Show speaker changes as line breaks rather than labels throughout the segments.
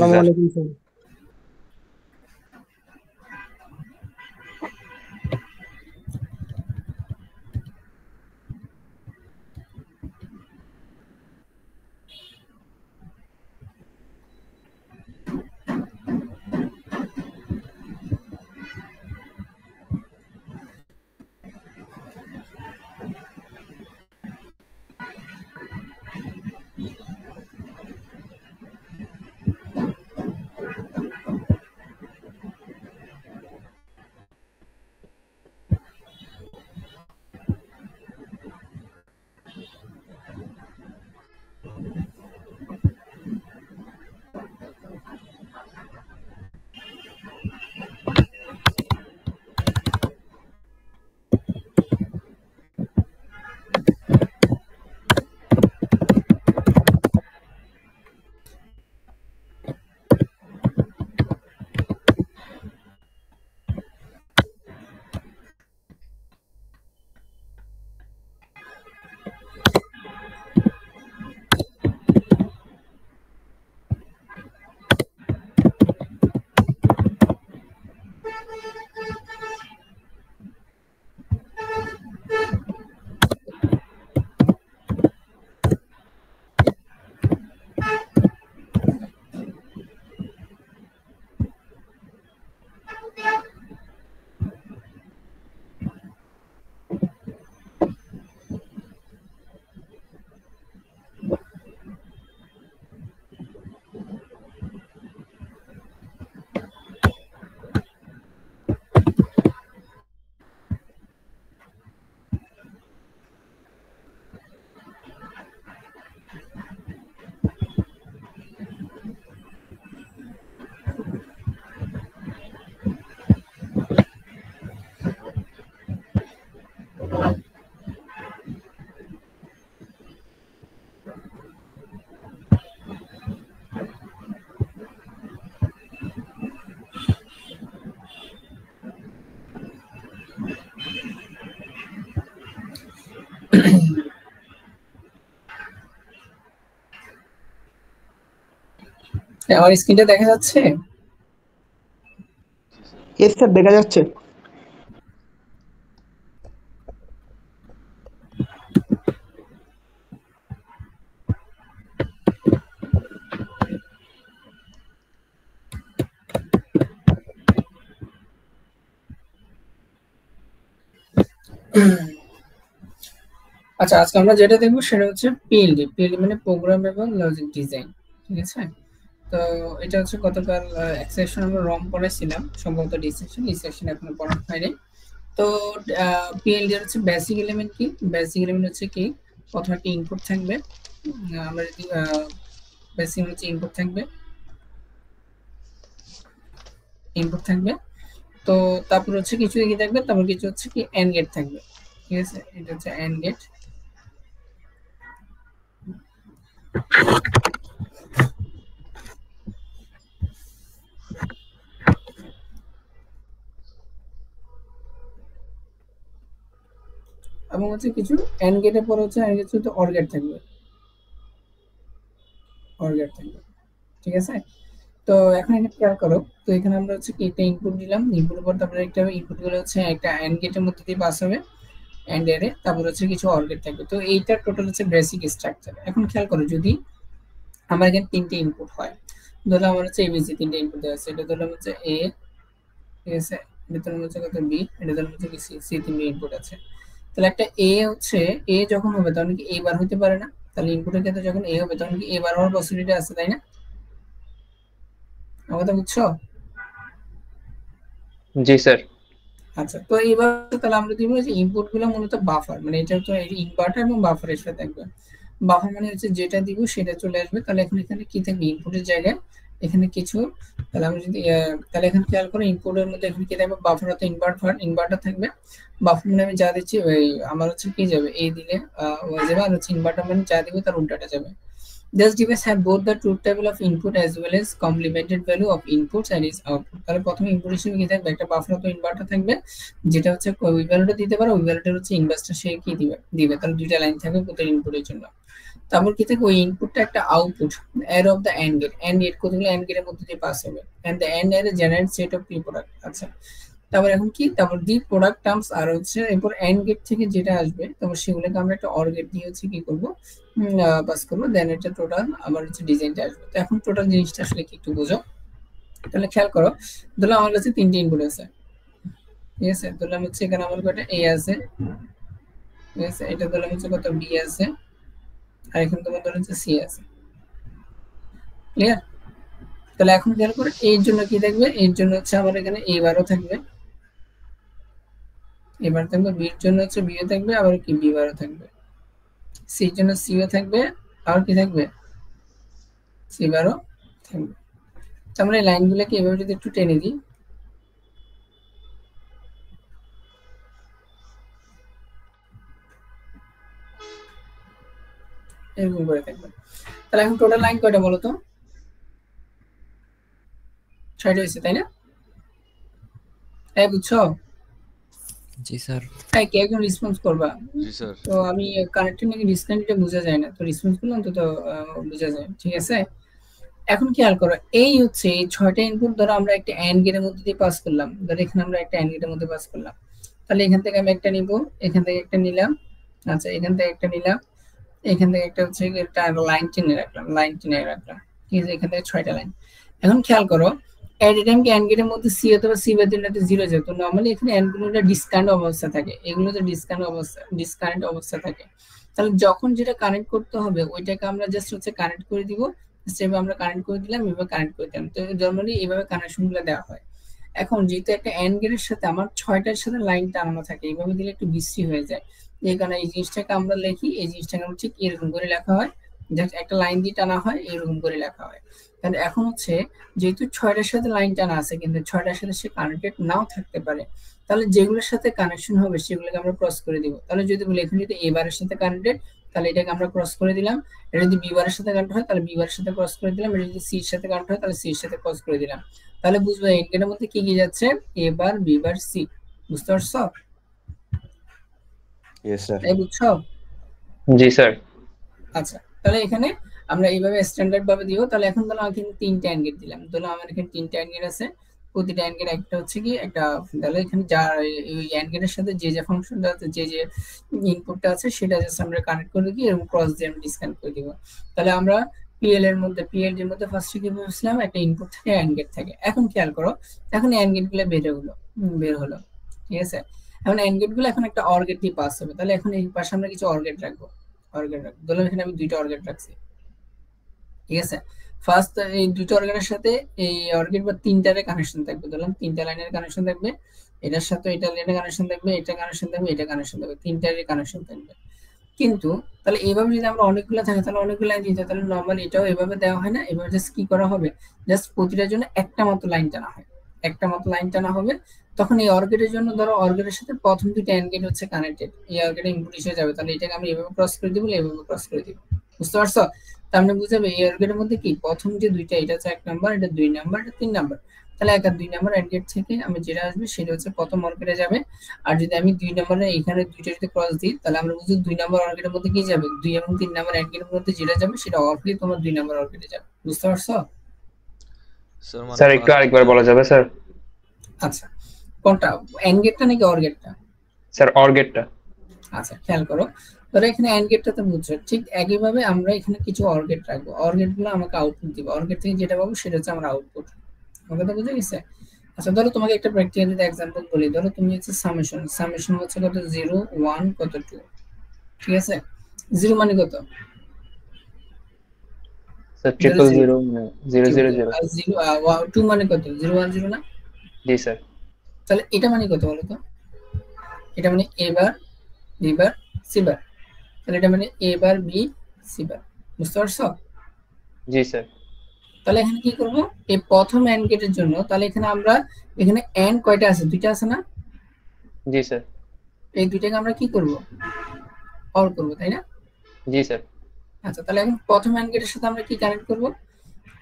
জি
আসসালামু
স্যার।
আলাইকুম স্যার।
আমার স্ক্রিনটা দেখা যাচ্ছে?
ইয়েস স্যার, দেখা যাচ্ছে।
আচ্ছা, আজকে আমরা যেটা দেখবো সেটা হচ্ছে পিএলডি। পিএলডি মানে প্রোগ্রামেবল লজিক ডিজাইন। ঠিক আছে? তো এটা হচ্ছে গতকাল এক সেকশন আমরা রম পড়েছিলাম, সম্ভবত ডি সেকশন। এই সেকশন এখনো পড়া হয়নি। তো পিএলডি হচ্ছে বেসিক এলিমেন্ট কি? বেসিক এলিমেন্ট হচ্ছে কি? প্রথমে একটা ইনপুট থাকবে। আমরা যদি বেসিক হচ্ছে ইনপুট থাকবে, ইনপুট থাকবে। তো তারপর হচ্ছে কিছু কি থাকবে, তারপর কিছু হচ্ছে কি এন্ড গেট থাকবে। ঠিক আছে? এটা হচ্ছে এন্ড গেট। এবং হচ্ছে কিছু এন্ড গেটের পরে হচ্ছে এন্ড গেট তো অর গেট থাকবে, অর গেট থাকবে। ঠিক আছে? তো এখন এটা খেয়াল করো। তো এখানে আমরা হচ্ছে কি একটা ইনপুট দিলাম, ইনপুটের পর তারপরে একটা ইনপুট গুলো হচ্ছে একটা এন্ড গেটের মধ্যে দিয়ে পাস হবে, এন্ড এরে তারপর হচ্ছে কিছু অর গেট থাকবে। তো এইটা টোটাল হচ্ছে বেসিক স্ট্রাকচার। এখন খেয়াল করো, যদি আমার এখানে তিনটে ইনপুট হয়, ধরো আমার হচ্ছে এবিসি তিনটে ইনপুট দেওয়া আছে, এটা ধরলাম হচ্ছে এ, ঠিক আছে, এটা ধরলাম হচ্ছে কত বি, এটা ধরলাম হচ্ছে কি সি, সি তিনটে ইনপুট আছে। তাহলে একটা এ হচ্ছে, এ যখন হবে তখন কি এ বার হতে পারে না? তাহলে ইনপুটের ক্ষেত্রে যখন এ হবে তখন কি এ বার হওয়ার পসিবিলিটি আছে, তাই না? আমার কথা বুঝছো?
জি স্যার।
আচ্ছা, তো এবার তাহলে আমরা দিব যে ইনপুট গুলো মূলত বাফার, মানে এটা তো ইনভার্টার এবং বাফার এর সাথে থাকবে। বাফার মানে হচ্ছে যেটা দিব সেটা চলে আসবে। তাহলে এখন এখানে কি থাকবে, ইনপুটের জায়গায় এখানে কিছু। তাহলে আমরা যদি তাহলে এখানে খেয়াল করো, ইনপুটের মধ্যে এখানে কি থাকবে, বাফার অর্থাৎ ইনভার্টার থাকবে। বাফার মানে আমি যা দিচ্ছি ওই আমার হচ্ছে কি যাবে, এই দিলে হয়ে যাবে। আর হচ্ছে ইনভার্টার মানে যা দিব তার উল্টাটা যাবে। This device have both the truth table of input as well as complemented value of inputs and its output. তাহলে প্রথমে ইনপুট হিসেবে কি থাকবে, একটা বাফার তো ইনভার্টার থাকবে, যেটা হচ্ছে ওই ভ্যালুটা দিতে পারে, ওই ভ্যালুটা হচ্ছে ইনভার্টার সে কি দিবে দিবে। তাহলে দুইটা লাইন থাকবে প্রত্যেক ইনপুটের জন্য। তারপর কি থাকে ওই ইনপুটটা একটা output array of the AND gate কতগুলো এন্ড গেটের মধ্যে দিয়ে পাস হবে AND the AND array generate set of pre product. আচ্ছা, তারপর এখন কি, তারপর দি প্রোডাক্ট টার্মস আর হচ্ছে এরপর এন্ড গেট থেকে যেটা আসবে তারপর সেগুলোকে আমরা একটা অর গেট দিয়ে হচ্ছে কি করবো পাস করবো, দেন এটা টোটাল আবার হচ্ছে ডিজাইনটা আসবে। তো এখন টোটাল জিনিসটা আসলে কি একটু বোঝো, তাহলে খেয়াল করো। ধরলাম আমার কাছে 3টে ইনপুট আছে, ঠিক আছে, ধরলাম হচ্ছে এখানে আমার কয়টা এ আছে, ঠিক আছে, এটা ধরলাম হচ্ছে কত বি আছে, আর এখানে তোমার ধরলাম হচ্ছে সি আছে। ক্লিয়ার? তাহলে এখন খেয়াল করে এর জন্য কি থাকবে, এর জন্য হচ্ছে আমার এখানে এ বারও থাকবে, এবার থাকবে, বির জন্য হচ্ছে বিও থাকবে, আবার কি বি বারও থাকবে, সির জন্য সিও থাকবে, আর কি থাকবে সি বারও থাকবে। তো আমরা এই লাইনগুলোকে এভাবে যদি একটু টেনে দিই, এরকম করে থাকবে। তাহলে এখন টোটাল লাইন কয়টা বলো তো? 6টা হয়েছে তাই না? হ্যাঁ বুঝছো?
জি স্যার।
হ্যাঁ, কে একজন রেসপন্স করবা?
জি স্যার।
তো আমি কানেক্টেড নাকি ডিসকানেক্টেড বোঝা যায় না, তো রেসপন্স করলে অন্তত বোঝা যায়, ঠিক আছে। এখন খেয়াল করো, এই হচ্ছে এই 6টা ইনপুট ধরো আমরা একটা এন্ড গেটের মধ্যে দিয়ে পাস করলাম, ধরো এখানে আমরা একটা এন্ড গেটের মধ্যে পাস করলাম, তাহলে এখান থেকে আমি একটা নিব, এখান থেকে একটা নিলাম, আচ্ছা এখান থেকে একটা নিলাম, এখান থেকে একটা হচ্ছে একটা লাইন টেনে রাখলাম, ঠিক আছে, এখান থেকে 6টা লাইন। এখন খেয়াল করো, এট এ টাইম কি এন্ড গেটের মধ্যে সি অথবা সি বাই দিলে 0 যেত, নরমালি এখানে এন্ড গুলোটা ডিসকানেক্ট অবস্থা থাকে, এগুলো তো ডিসকানেক্ট অবস্থা থাকে। তাহলে যখন যেটা কানেক্ট করতে হবে ওইটাকে আমরা জাস্ট হচ্ছে কানেক্ট করে দিব, সেভাবে আমরা কানেক্ট করে দিলাম, এভাবে কানেক্ট করে দিলাম। তো নরমালি এইভাবে কানেকশন গুলো দেওয়া হয়। এখন যেহেতু একটা এন্ড গেটের সাথে আমার 6টার সাথে লাইন টানানো থাকে, এইভাবে দিলে একটু বিশ্রী হয়ে যায়। এই কারণে এই জিনিসটাকে আমরা লিখি, এই জিনিসটাকে আমরা ঠিক এরকম করে লেখা হয়, জাস্ট একটা লাইন দিয়ে টানা হয়, এরকম করে লেখা হয়। কারণ এখন হচ্ছে যেহেতু 6টার সাথে লাইন টানা আছে কিন্তু 6টার সাথে সে কানেক্টেড নাও থাকতে পারে, তাহলে যেগুলোর সাথে কানেকশন হবে সেগুলোকে আমরা ক্রস করে দিব। তাহলে যদি বলি এখানে যদি এ বারের সাথে কানেক্টেড, তাহলে এটাকে আমরা ক্রস করে দিলাম। এটা যদি বি বারের সাথে কানেক্ট হয় তাহলে বি বারের সাথে ক্রস করে দিলাম। এটা যদি সির সাথে কানেক্ট হয় তাহলে সির সাথে ক্রস করে দিলাম। তাহলে বুঝবো এর মধ্যে কি কি যাচ্ছে, এ বার বি বার সি। বুঝতে পারছো?
Yes sir.
তাই বুঝছো?
জি স্যার।
আচ্ছা, তাহলে এখানে আমরা এইভাবে স্ট্যান্ডার্ড ভাবে দিব। তাহলে এখন ধরো আমি কিন্তু 3টে এন্ড গেট দিলাম, ধরো আমার এখানে 3টে এন্ড গেট আছে, প্রতিটা এন্ড গেট একটা হচ্ছে কি একটা, তাহলে এখানে যা এই এন্ড গেটের সাথে যে যে ফাংশনটা আছে, যে যে ইনপুটটা আছে সেটা জাস্ট আমরা কানেক্ট করে দিই এবং ক্রস দিয়ে আমি ডিসকানেক্ট করে দিব। তাহলে আমরা পিএল এর মধ্যে ফার্স্টে কি বলছিলাম, একটা ইনপুট থাকে, এন্ড গেট থাকে। এখন খেয়াল করো, এখন এন্ড গেট গুলো বের হলো, ঠিক আছে। এখন এন্ড গেট গুলো এখন একটা অর গেট দিয়ে পাস হবে, তাহলে এখন এই পাশে আমরা কিছু অর গেট রাখবো, ধরলাম এখানে আমি 2টা অর্গেট রাখছি, ঠিক আছে। ফার্স্ট এই 2টা অর্গেটের সাথে এই অর্গেট বা 3টার কানেকশন থাকবে, ধরলাম 3টা লাইনের কানেকশন থাকবে, এটার সাথে এটা লাইনের কানেকশন থাকবে, এটা কানেকশন থাকবে, এটা কানেকশন থাকবে, 3টারই কানেকশন থাকবে। কিন্তু তাহলে এইভাবে যদি আমরা অনেকগুলো থাকে তাহলে অনেকগুলো লাইন দিতে, তাহলে নরমালি এটাও এভাবে দেওয়া হয় না, এভাবে জাস্ট কি করা হবে, জাস্ট প্রতিটার জন্য একটা মতো লাইন টানা হয়, একটা মতো লাইন টানা হবে। তখন এই অর্গেটের জন্য ধরো অর্গেটের সাথে প্রথম 2টা এন্ড গেট হচ্ছে কানেক্টেড, এই অর্গেটে ইনপুট হিসেবে যাবে, তাহলে এটাকে আমি এভাবে ক্রস করে দিব, এভাবে ক্রস করে দিব। বুঝতে পারছো? তার মানে বুঝাবে এই অর্গেটের মধ্যে কি প্রথম যে 2টা, এটা হচ্ছে 1 নাম্বার, এটা 2 নাম্বার, এটা 3 নাম্বার। তাহলে 1 আর 2 নাম্বার এন্ড গেট থেকে আমি যেটা আসবে সেটা হচ্ছে প্রথম অর্গেটে যাবে। আর যদি আমি 2 নম্বরে এখানে 2টা যদি ক্রস দিই তাহলে আমরা বুঝি 2 নম্বর অর্গেটের মধ্যে কি যাবে, 2 এবং 3 নম্বর এন্ড গেটের মধ্যে যেটা যাবে সেটা অবভিয়াসলি তোমার 2 নম্বর অর্গেটে যাবে। বুঝতে পারছো?
স্যার একটু আরেকবার বলা যাবে স্যার?
আচ্ছা, কোনটা, এন্ড গেটটা নাকি অর গেটটা?
স্যার অর গেটটা।
আচ্ছা, খেয়াল করো, ধরো এখানে এন্ড গেটটা তো বুঝছো, ঠিক একইভাবে আমরা এখানে কিছু অর গেট রাখবো, অর গেটগুলো আমাকে আউটপুট দিবে, অর গেট থেকে যেটা পাবো সেটা হচ্ছে আমার আউটপুট। কথা বুঝে গেছে? আচ্ছা, ধরো তোমাকে একটা প্র্যাকটিক্যাল যদি एग्जांपल বলি, ধরো তুমি হচ্ছে সামেশন হচ্ছে কত, 0 1 কত 2, ঠিক আছে। 0 মানে কত
স্যার 000 000
আর 2 মানে কত, 0 1 0 না?
জি স্যার।
তাহলে এটা মানে কত বলো তো? এটা মানে এ বার বি বার সি বার, তাহলে এটা মানে এ বার বি সি বার। বুঝতে পারছো?
জি স্যার।
তাহলে এখানে কি করব, এই প্রথম এন্ড গেটের জন্য তাহলে এখানে আমরা এখানে এন্ড কয়টা আছে, 2টা আছে না?
জি স্যার।
এই 2টাকে আমরা কি করব, অর করব, তাই না?
জি স্যার।
আচ্ছা, তাহলে এখন প্রথম এন্ড গেটের সাথে আমরা কি কানেক্ট করব?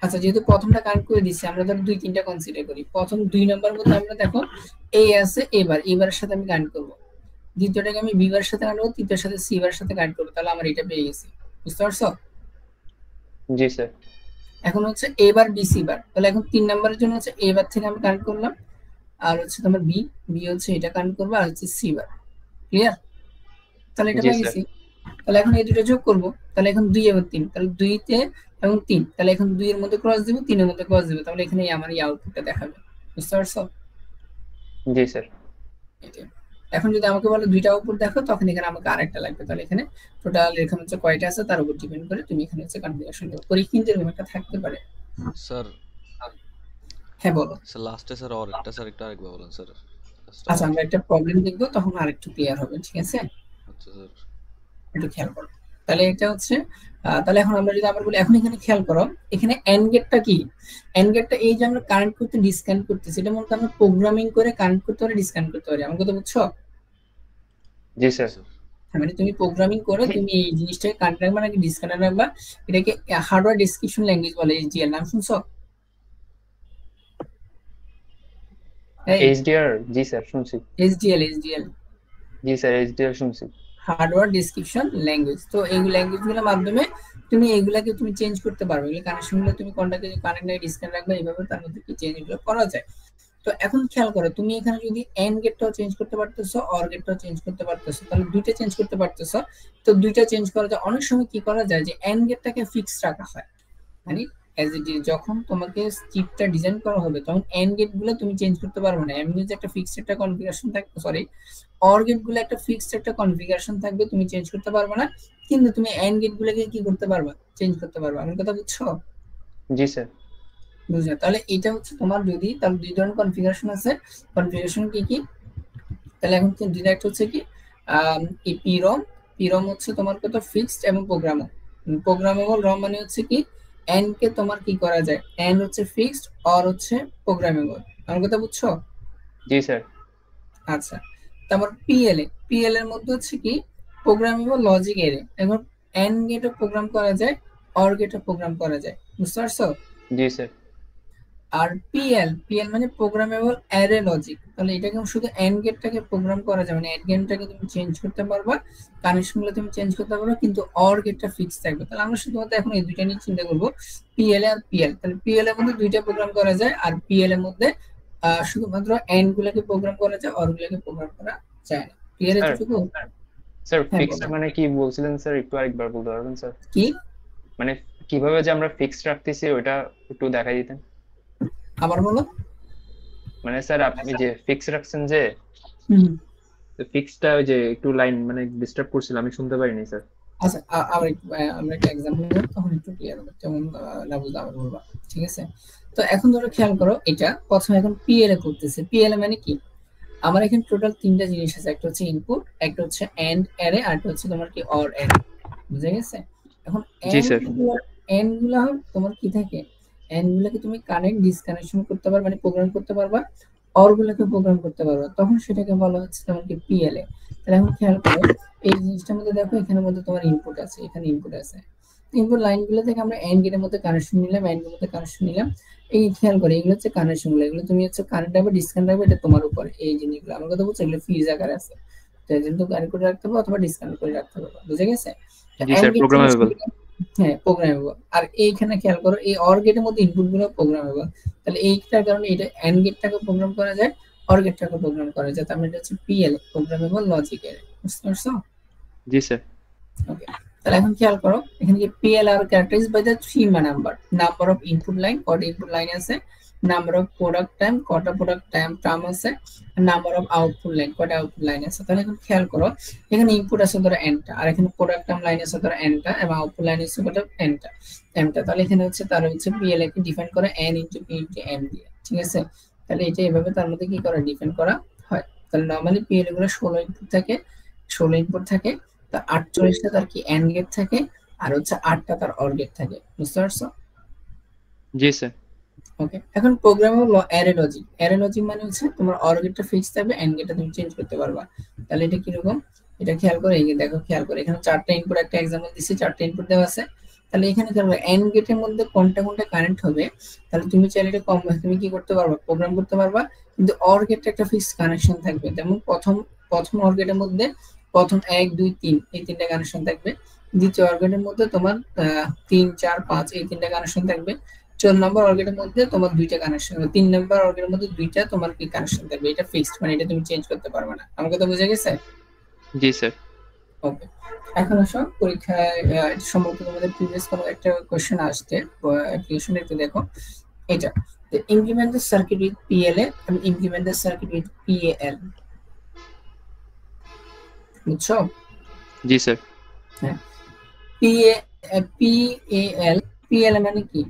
আচ্ছা, যেহেতু প্রথমটা কানেক্ট করে দিছি, আমরা ধর 2 3টা কনসিডার করি। প্রথম 2 নাম্বার মধ্যে আমরা দেখো এ আছে, এবারের সাথে আমি কানেক্ট করব, দ্বিতীয়টাকে আমি বি বারের সাথে কানেক্ট করব, তৃতীয়টার সাথে সি বারের সাথে কানেক্ট করব, তাহলে আমার এটা পেয়ে গেছি। বুঝতে পারছো?
জি স্যার।
এখন হচ্ছে এ বার বি সি বার, তাহলে এখন 3 নাম্বারের জন্য হচ্ছে এ বার থেকে আমি কানেক্ট করলাম, আর হচ্ছে তোমার বি, বি হচ্ছে এটা কানেক্ট করবো, আর হচ্ছে সি বার। ক্লিয়ার? তাহলে এটা
জি
পেয়ে
স্যার।
গেছি। তাহলে এখন এই দুটো যোগ করব, তাহলে এখন 2 এবং 3, তাহলে 2 তে এবং 3, তাহলে এখন 2 এর মধ্যে ক্রস দিব, 3 এর মধ্যে ক্রস দিব, তাহলে এখানে আমার এই আউটপুটটা দেখাবে। বুঝতে পারছো?
জি স্যার।
এটা এখন যদি আমাকে বলে দুইটা আউটপুট দেখো, তখন এখানে আমাকে আরেকটা লাগবে, তাহলে এখানে টোটাল এখানে হচ্ছে কয়টা আছে তার উপর ডিপেন্ড করে তুমি এখানে হচ্ছে কনফিগারেশন দেবে। পরীক্ষা কিন্তু এরকম একটা থাকতে পারে।
স্যার
হ্যাঁ বলো।
স্যার লাস্টে স্যার আর একটা স্যার একটু আরেকবার বলেন স্যার।
আচ্ছা, আমরা একটা প্রবলেম দেখবো, তখন আরেকটু ক্লিয়ার হবে, ঠিক আছে?
আচ্ছা স্যার।
একটু খেয়াল করো। তাহলে এটা হচ্ছে তাহলে এখন আমরা যদি আবার বলি, এখন এখানে খেয়াল করো, এখানে এন্ড গেটটা কি? এন্ড গেটটা এই যে আমরা কানেক্ট করতে ডিসকানেক্ট করতেছি, এটা মূলত আমরা প্রোগ্রামিং করে কানেক্ট করতে পারি, ডিসকানেক্ট করতে পারি। আমার কথা বুঝছো?
জি স্যার।
মানে তুমি প্রোগ্রামিং করে তুমি এই জিনিসটাকে কানেক্ট রাখবা নাকি ডিসকানেক্ট রাখবা, এটাকে হার্ডওয়্যার ডেসক্রিপশন ল্যাঙ্গুয়েজ বলে, এইচডিএল। নাম শুনছো?
এইচডিআর? জি স্যার শুনছি।
HDL, HDL.
জি স্যার, এইচডিআর শুনছি।
Hardware description language. তো এই ল্যাঙ্গুয়েজগুলোর মাধ্যমে তুমি এইগুলাকে তুমি চেঞ্জ করতে পারবে, এগুলো কানেকশনগুলো তুমি কোনটাকে কানেক্ট নাকি ডিসকানেক্ট রাখবে, এইভাবে তার মধ্যে কি চেঞ্জ এগুলো করা যায়। তো এখন খেয়াল করো, তুমি এখানে যদি এন্ড গেটটাও চেঞ্জ করতে পারতেছো, অর গেটটাও চেঞ্জ করতে পারতেছো, তাহলে দুইটা চেঞ্জ করতে পারতেছো। তো দুইটা চেঞ্জ করা যায়। অনেক সময় কি করা যায় যে এন্ড গেটটাকে ফিক্স রাখা হয়, মানে এজ ইট ইজ যখন তোমাকে চিপটা ডিজাইন করা হবে তখন এন্ড গেট গুলো তুমি চেঞ্জ করতে পারবে না, এমনি যে একটা ফিক্সড একটা কনফিগারেশন থাকবে, সরি অর গেট গুলো একটা ফিক্সড একটা কনফিগারেশন থাকবে, তুমি চেঞ্জ করতে পারবে না, কিন্তু তুমি এন্ড গেট গুলোকে কি করতে পারবা, চেঞ্জ করতে পারবা। আমার কথা বুঝছো?
জি স্যার।
বুঝলে? তাহলে এটা হচ্ছে তোমার যদি, তাহলে দুই ধরনের কনফিগারেশন আছে। কনফিগারেশন কি কি? তাহলে এখন ডিরেক্ট হচ্ছে কি এই পিরম, পিরম হচ্ছে তোমার কত ফিক্সড এবং প্রোগ্রামেবল। প্রোগ্রামেবল রম মানে হচ্ছে কি এন কে তোমার কি করা যায়, এন হচ্ছে ফিক্সড, অর হচ্ছে প্রোগ্রামেবল। আমার কথা বুঝছো?
জি স্যার।
আচ্ছা, তারপর পিএলএ, পিএল এর মধ্যে হচ্ছে কি প্রোগ্রামেবল লজিক এরে। এখন এন গেটও প্রোগ্রাম করা যায়, অর গেটও প্রোগ্রাম করা যায়। বুঝতে পারছো?
জি স্যার।
আর পিএল, পিএল মানে প্রোগ্রামেবল অ্যারে লজিক। তাহলে এটাকে শুধু এন্ড গেটটাকে প্রোগ্রাম করা যাবে, মানে এন্ড গেটটাকে তুমি চেঞ্জ করতে পারবা, কানেকশনগুলো তুমি চেঞ্জ করতে পারবা, কিন্তু অর গেটটা ফিক্স থাকবে। তাহলে আমরা শুধুমাত্র এখন এই দুইটা নিয়ে চিন্তা করব, পিএল আর পিএল। তাহলে পিএল এর মধ্যে দুইটা প্রোগ্রাম করা যায়, আর পিএল এর মধ্যে শুধুমাত্র এন্ড গুলোকে প্রোগ্রাম করা যায়, অর গুলোকে প্রোগ্রাম করা যায় না। ক্লিয়ার এতটুকু?
স্যার
হ্যাঁ
ফিক্সড
বলো।
মানে কি বলছিলেন স্যার, একটু আরেকবার বলতে পারবেন স্যার?
কি
মানে কিভাবে যে আমরা ফিক্সড রাখতেছি ওটা একটু দেখাই দিতেন।
আবার বলো।
মানে স্যার আপনি যে ফিক্স রাখছেন যে,
হুম,
ফিক্সটা ওই যে একটু লাইন মানে ডিস্টার্ব করছিল, আমি শুনতে পারিনি স্যার।
আচ্ছা আবার আমরা একটা এক্সাম্পল নেব, তখন একটু ক্লিয়ার হবে, যেমন না বুঝলে আবার বলবা, ঠিক আছে? তো এখন ধরো খেয়াল করো, এটা প্রথমে এখন পিএল এ করতেছে। পিএল মানে কি, আমার এখানে টোটাল তিনটা জিনিস আছে, একটা হচ্ছে ইনপুট, একটা হচ্ছে এন্ড অ্যারে, আর একটা হচ্ছে তোমার কি অর অ্যারে। বুঝা গেছে? এখন
জি স্যার।
এন্ড গুলা তোমার কি থাকে, এন্ড গুলাকে তুমি কানেক্ট ডিসকানেকশন করতে পারবা, মানে প্রোগ্রাম করতে পারবা, অর গুলাকে প্রোগ্রাম করতে পারবা, তখন সেটাকে বলা হচ্ছে তোমার কি পিএলএ। তাহলে এখন খেয়াল করো, এই জিনিসটার মধ্যে দেখো এখানের মধ্যে তোমার ইনপুট আছে, এখানে ইনপুট আছে, ইনপুট লাইনগুলো থেকে আমরা এন্ড গেটের মধ্যে কানেকশন নিলাম, এন্ড এর মধ্যে কানেকশন নিলাম। এই খেয়াল করে এগুলো হচ্ছে কানেকশন গুলো, এগুলো তুমি হচ্ছে কানেক্ট রাখবে ডিসকানেক্ট রাখবে, এটা তোমার উপরে। এই জিনিসগুলো আমার কথা বলছি, এগুলো ফিজ আকারে আছে, তো কিন্তু কানেক্ট করে রাখতে পারো অথবা ডিসকানেক্ট করে রাখতে পারো। বুঝে গেছে?
জি
এন্ড
স্যার,
গেট
প্রোগ্রামেবল।
হ্যাঁ প্রোগ্রামেবল। আর এইখানে খেয়াল করো, এই অর গেটের মধ্যে ইনপুট গুলো প্রোগ্রামেবল। তাহলে এইটার কারণে এটা এন্ড গেটটাকে প্রোগ্রাম করা যায়, অর গেটটাকে প্রোগ্রাম করা যায়। তার মানে এটা হচ্ছে পিএল, প্রোগ্রামেবল লজিক এর। বুঝতে পারছো?
জি স্যার।
ওকে, তাহলে এখন খেয়াল করো, এখানে কি PL are characterized by the three number, number of input line, কয়টা ইনপুট লাইন আছে, নাম্বার অফ প্রোডাক্ট টাইম, কয়টা প্রোডাক্ট টাইম টার্ম আছে, নাম্বার অফ আউটপুট লাইন, কয়টা আউটপুট লাইন আছে। তাহলে এখন খেয়াল করো, এখানে ইনপুট আছে ধরো এনটা, আর এখানে প্রোডাক্ট টাইম লাইন আছে ধরো এনটা, এবং আউটপুট লাইন আছে কয়টা এনটা, এমটা। তাহলে এখানে হচ্ছে তার হচ্ছে পিএল কে ডিফাইন করে N into P into M দিয়ে, ঠিক আছে? তাহলে এটা এভাবে তার মধ্যে কি করা, ডিফাইন করা হয়। তাহলে নরমালি পিএল গুলো 16 ইনপুট থাকে, 16 ইনপুট থাকে, তার 48টা তার কি এন্ড গেট থাকে, আর হচ্ছে 8টা তার অর গেট থাকে। বুঝতে পারছো?
জি স্যার।
ওকে, এখন programmable array logic, array logic মানে হচ্ছে তোমার অর গেটটা ফিক্স থাকবে, এন্ড গেটটা তুমি চেঞ্জ করতে পারবা। তাহলে এটা কিরকম, এটা খেয়াল করে, এই যে দেখো খেয়াল করে, এখানে 4টা ইনপুট, একটা एग्जांपल দিছি, 4টা ইনপুট দেওয়া আছে। তাহলে এখানে খেয়াল করে এন্ড গেটের মধ্যে কোনটা কোনটা কানেক্ট হবে, তাহলে তুমি চাইলে এটা কম তুমি কি করতে পারবা, প্রোগ্রাম করতে পারবা, কিন্তু অর গেটটা একটা ফিক্স কানেকশন থাকবে। যেমন প্রথম অর গেটের মধ্যে প্রথম 1 2 3 এই তিনটা কানেকশন থাকবে, দ্বিতীয় অর্গেটের মধ্যে তোমার 3 4 5 এই তিনটা কানেকশন থাকবে। 4 নম্বর অর্গেটের মধ্যে তোমার দুইটা কানেকশন, 3 নম্বর অর্গেটের মধ্যে দুইটা তোমার কি কানেকশন থাকবে। এটা ফিক্সড, মানে এটা তুমি চেঞ্জ করতে পারবে না। আমার কথা বুঝে গেছে?
জি স্যার।
ওকে, এখন আসো পরীক্ষায় এটা সম্ভবত তোমাদের প্রিভিয়াস কোনো একটা কোশ্চেন আসছে, অ্যাপ্লিকেশন একটু দেখো। এটা implement the circuit with PLA এবং implement the circuit with PAL, বুঝছো?
জি স্যার।
হ্যাঁ, পিএএল, পিএল মানে কি?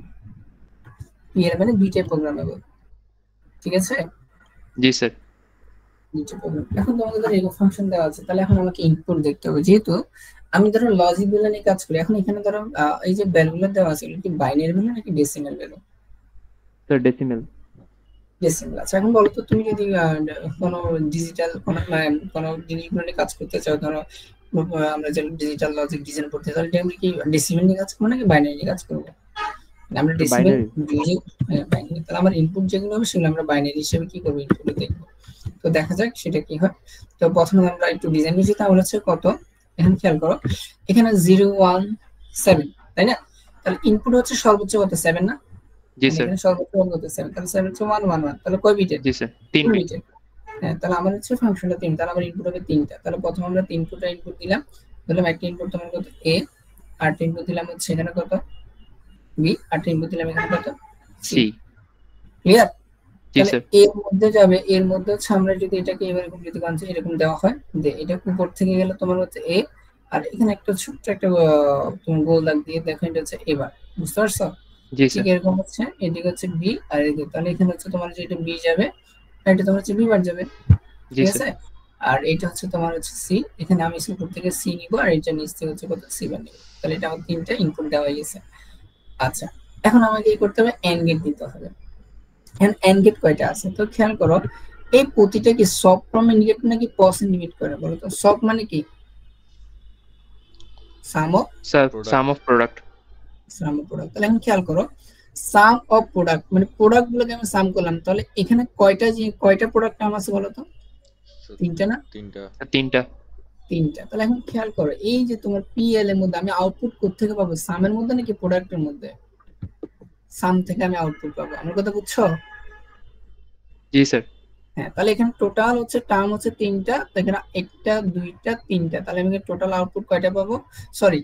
পিএল মানে দুইটাই প্রোগ্রামেবল, ঠিক আছে?
জি স্যার।
দুইটা প্রোগ্রাম। এখন তোমাদের ধরো এরকম ফাংশন দেওয়া আছে, তাহলে এখন আমাকে ইনপুট দেখতে হবে। যেহেতু আমি ধরো লজিক ভ্যালু নিয়ে কাজ করি, এখন এখানে ধরো এই যে ভ্যালুগুলো দেওয়া আছে এগুলো কি বাইনারি ভ্যালু নাকি decimal value?
Sir decimal.
Decimal. আচ্ছা, এখন বলো তো তুমি যদি কোনো ডিজিটাল কোনো জিনিসগুলো নিয়ে কাজ করতে চাও, ধরো আমরা যে ডিজিটাল লজিক ডিজাইন করতে চাই, তাহলে আমরা কি ডেসিমাল নিয়ে কাজ করবো নাকি বাইনারি নিয়ে কাজ করবো? আমরা ডেসিমাল
বাইনারি।
বাইনারি, তাহলে আমার ইনপুট যেগুলো হবে সেগুলো আমরা বাইনারি হিসেবে কি করবো, ইনপুটে দেখবো। তো দেখা যাক সেটা কি হয়। তো প্রথমে আমরা একটু ডিজাইন করছি, তাহলে হচ্ছে কত, এখানে খেয়াল করো, এখানে 0 1 7, তাই না? তাহলে ইনপুট হচ্ছে সর্বোচ্চ কত, 7 না?
জি স্যার।
এখানে সর্বোচ্চ কত, 7, তাহলে 7 হচ্ছে 1 1 1, তাহলে কয় বিটের?
জি স্যার 3 বিট।
বিটের। হ্যাঁ, তাহলে আমার হচ্ছে ফাংশনটা 3, তাহলে আমার ইনপুট হবে 3টা। তাহলে প্রথমে আমরা 3টা ইনপুট দিলাম, দিলাম একটা ইনপুট তোমার কত a, আর ইনপুট দিলাম হচ্ছে এখানে কত b, আর ইনপুট দিলাম এখানে কত c।
সি।
ক্লিয়ার?
জি
তাহলে
স্যার।
এর মধ্যে যাবে, এর মধ্যে হচ্ছে আমরা যদি এটাকে এরকম যদি কনসেপ্ট এরকম দেওয়া হয় যে এটা উপর থেকে গেলে তোমার হচ্ছে এ, আর এখানে একটা ছোট্ট একটা তুমি গোল দাগ দিয়ে দেখো এটা হচ্ছে এবার, বুঝতে পারছো?
জি
ঠিক
স্যার।
এরকম হচ্ছে, এদিকে হচ্ছে বি আর এদিকে, তাহলে এখানে হচ্ছে তোমার যেটা বি যাবে আর এটা তোমার হচ্ছে বি বার যাবে,
জি
ঠিক
স্যার।
আছে? আর এটা হচ্ছে তোমার হচ্ছে সি, এখানে আমি উপর থেকে সি নিব আর এটা নিচ থেকে হচ্ছে কত সি বার নিব। তাহলে এটা আমার তিনটা ইনপুট দেওয়া হয়ে গেছে। আচ্ছা, এখন আমাকে কি করতে হবে, এন্ড গেট দিতে হবে। এখন এন্ড গেট কয়টা আছে তো খেয়াল করো, এই প্রতিটা কি সব ফ্রম ইন্ডিকেট নাকি পস ইন্ডিকেট করে বলো তো? সব মানে কি? Sum of
sir
Product.
Sum of product.
Sum of product. তাহলে এখন খেয়াল করো, সাম অফ প্রোডাক্ট মানে প্রোডাক্ট গুলোকে আমি সাম করলাম, তাহলে এখানে কয়টা প্রোডাক্ট নাম আছে বলো তো?
Sir,
তিনটা না?
তিনটা।
তিনটা।
তিনটা। তাহলে এখন খেয়াল করো, এই যে তোমার পিএল এর মধ্যে আমি আউটপুট কোত্থেকে পাবো, সামের মধ্যে নাকি প্রোডাক্টের মধ্যে? সাম থেকে আমি আউটপুট পাবো। আমার কথা বুঝছো?
জি স্যার।
হ্যাঁ, তাহলে এখানে টোটাল হচ্ছে টার্ম হচ্ছে তিনটা, তো এখানে একটা দুইটা তিনটা, তাহলে আমি টোটাল আউটপুট কয়টা পাবো, সরি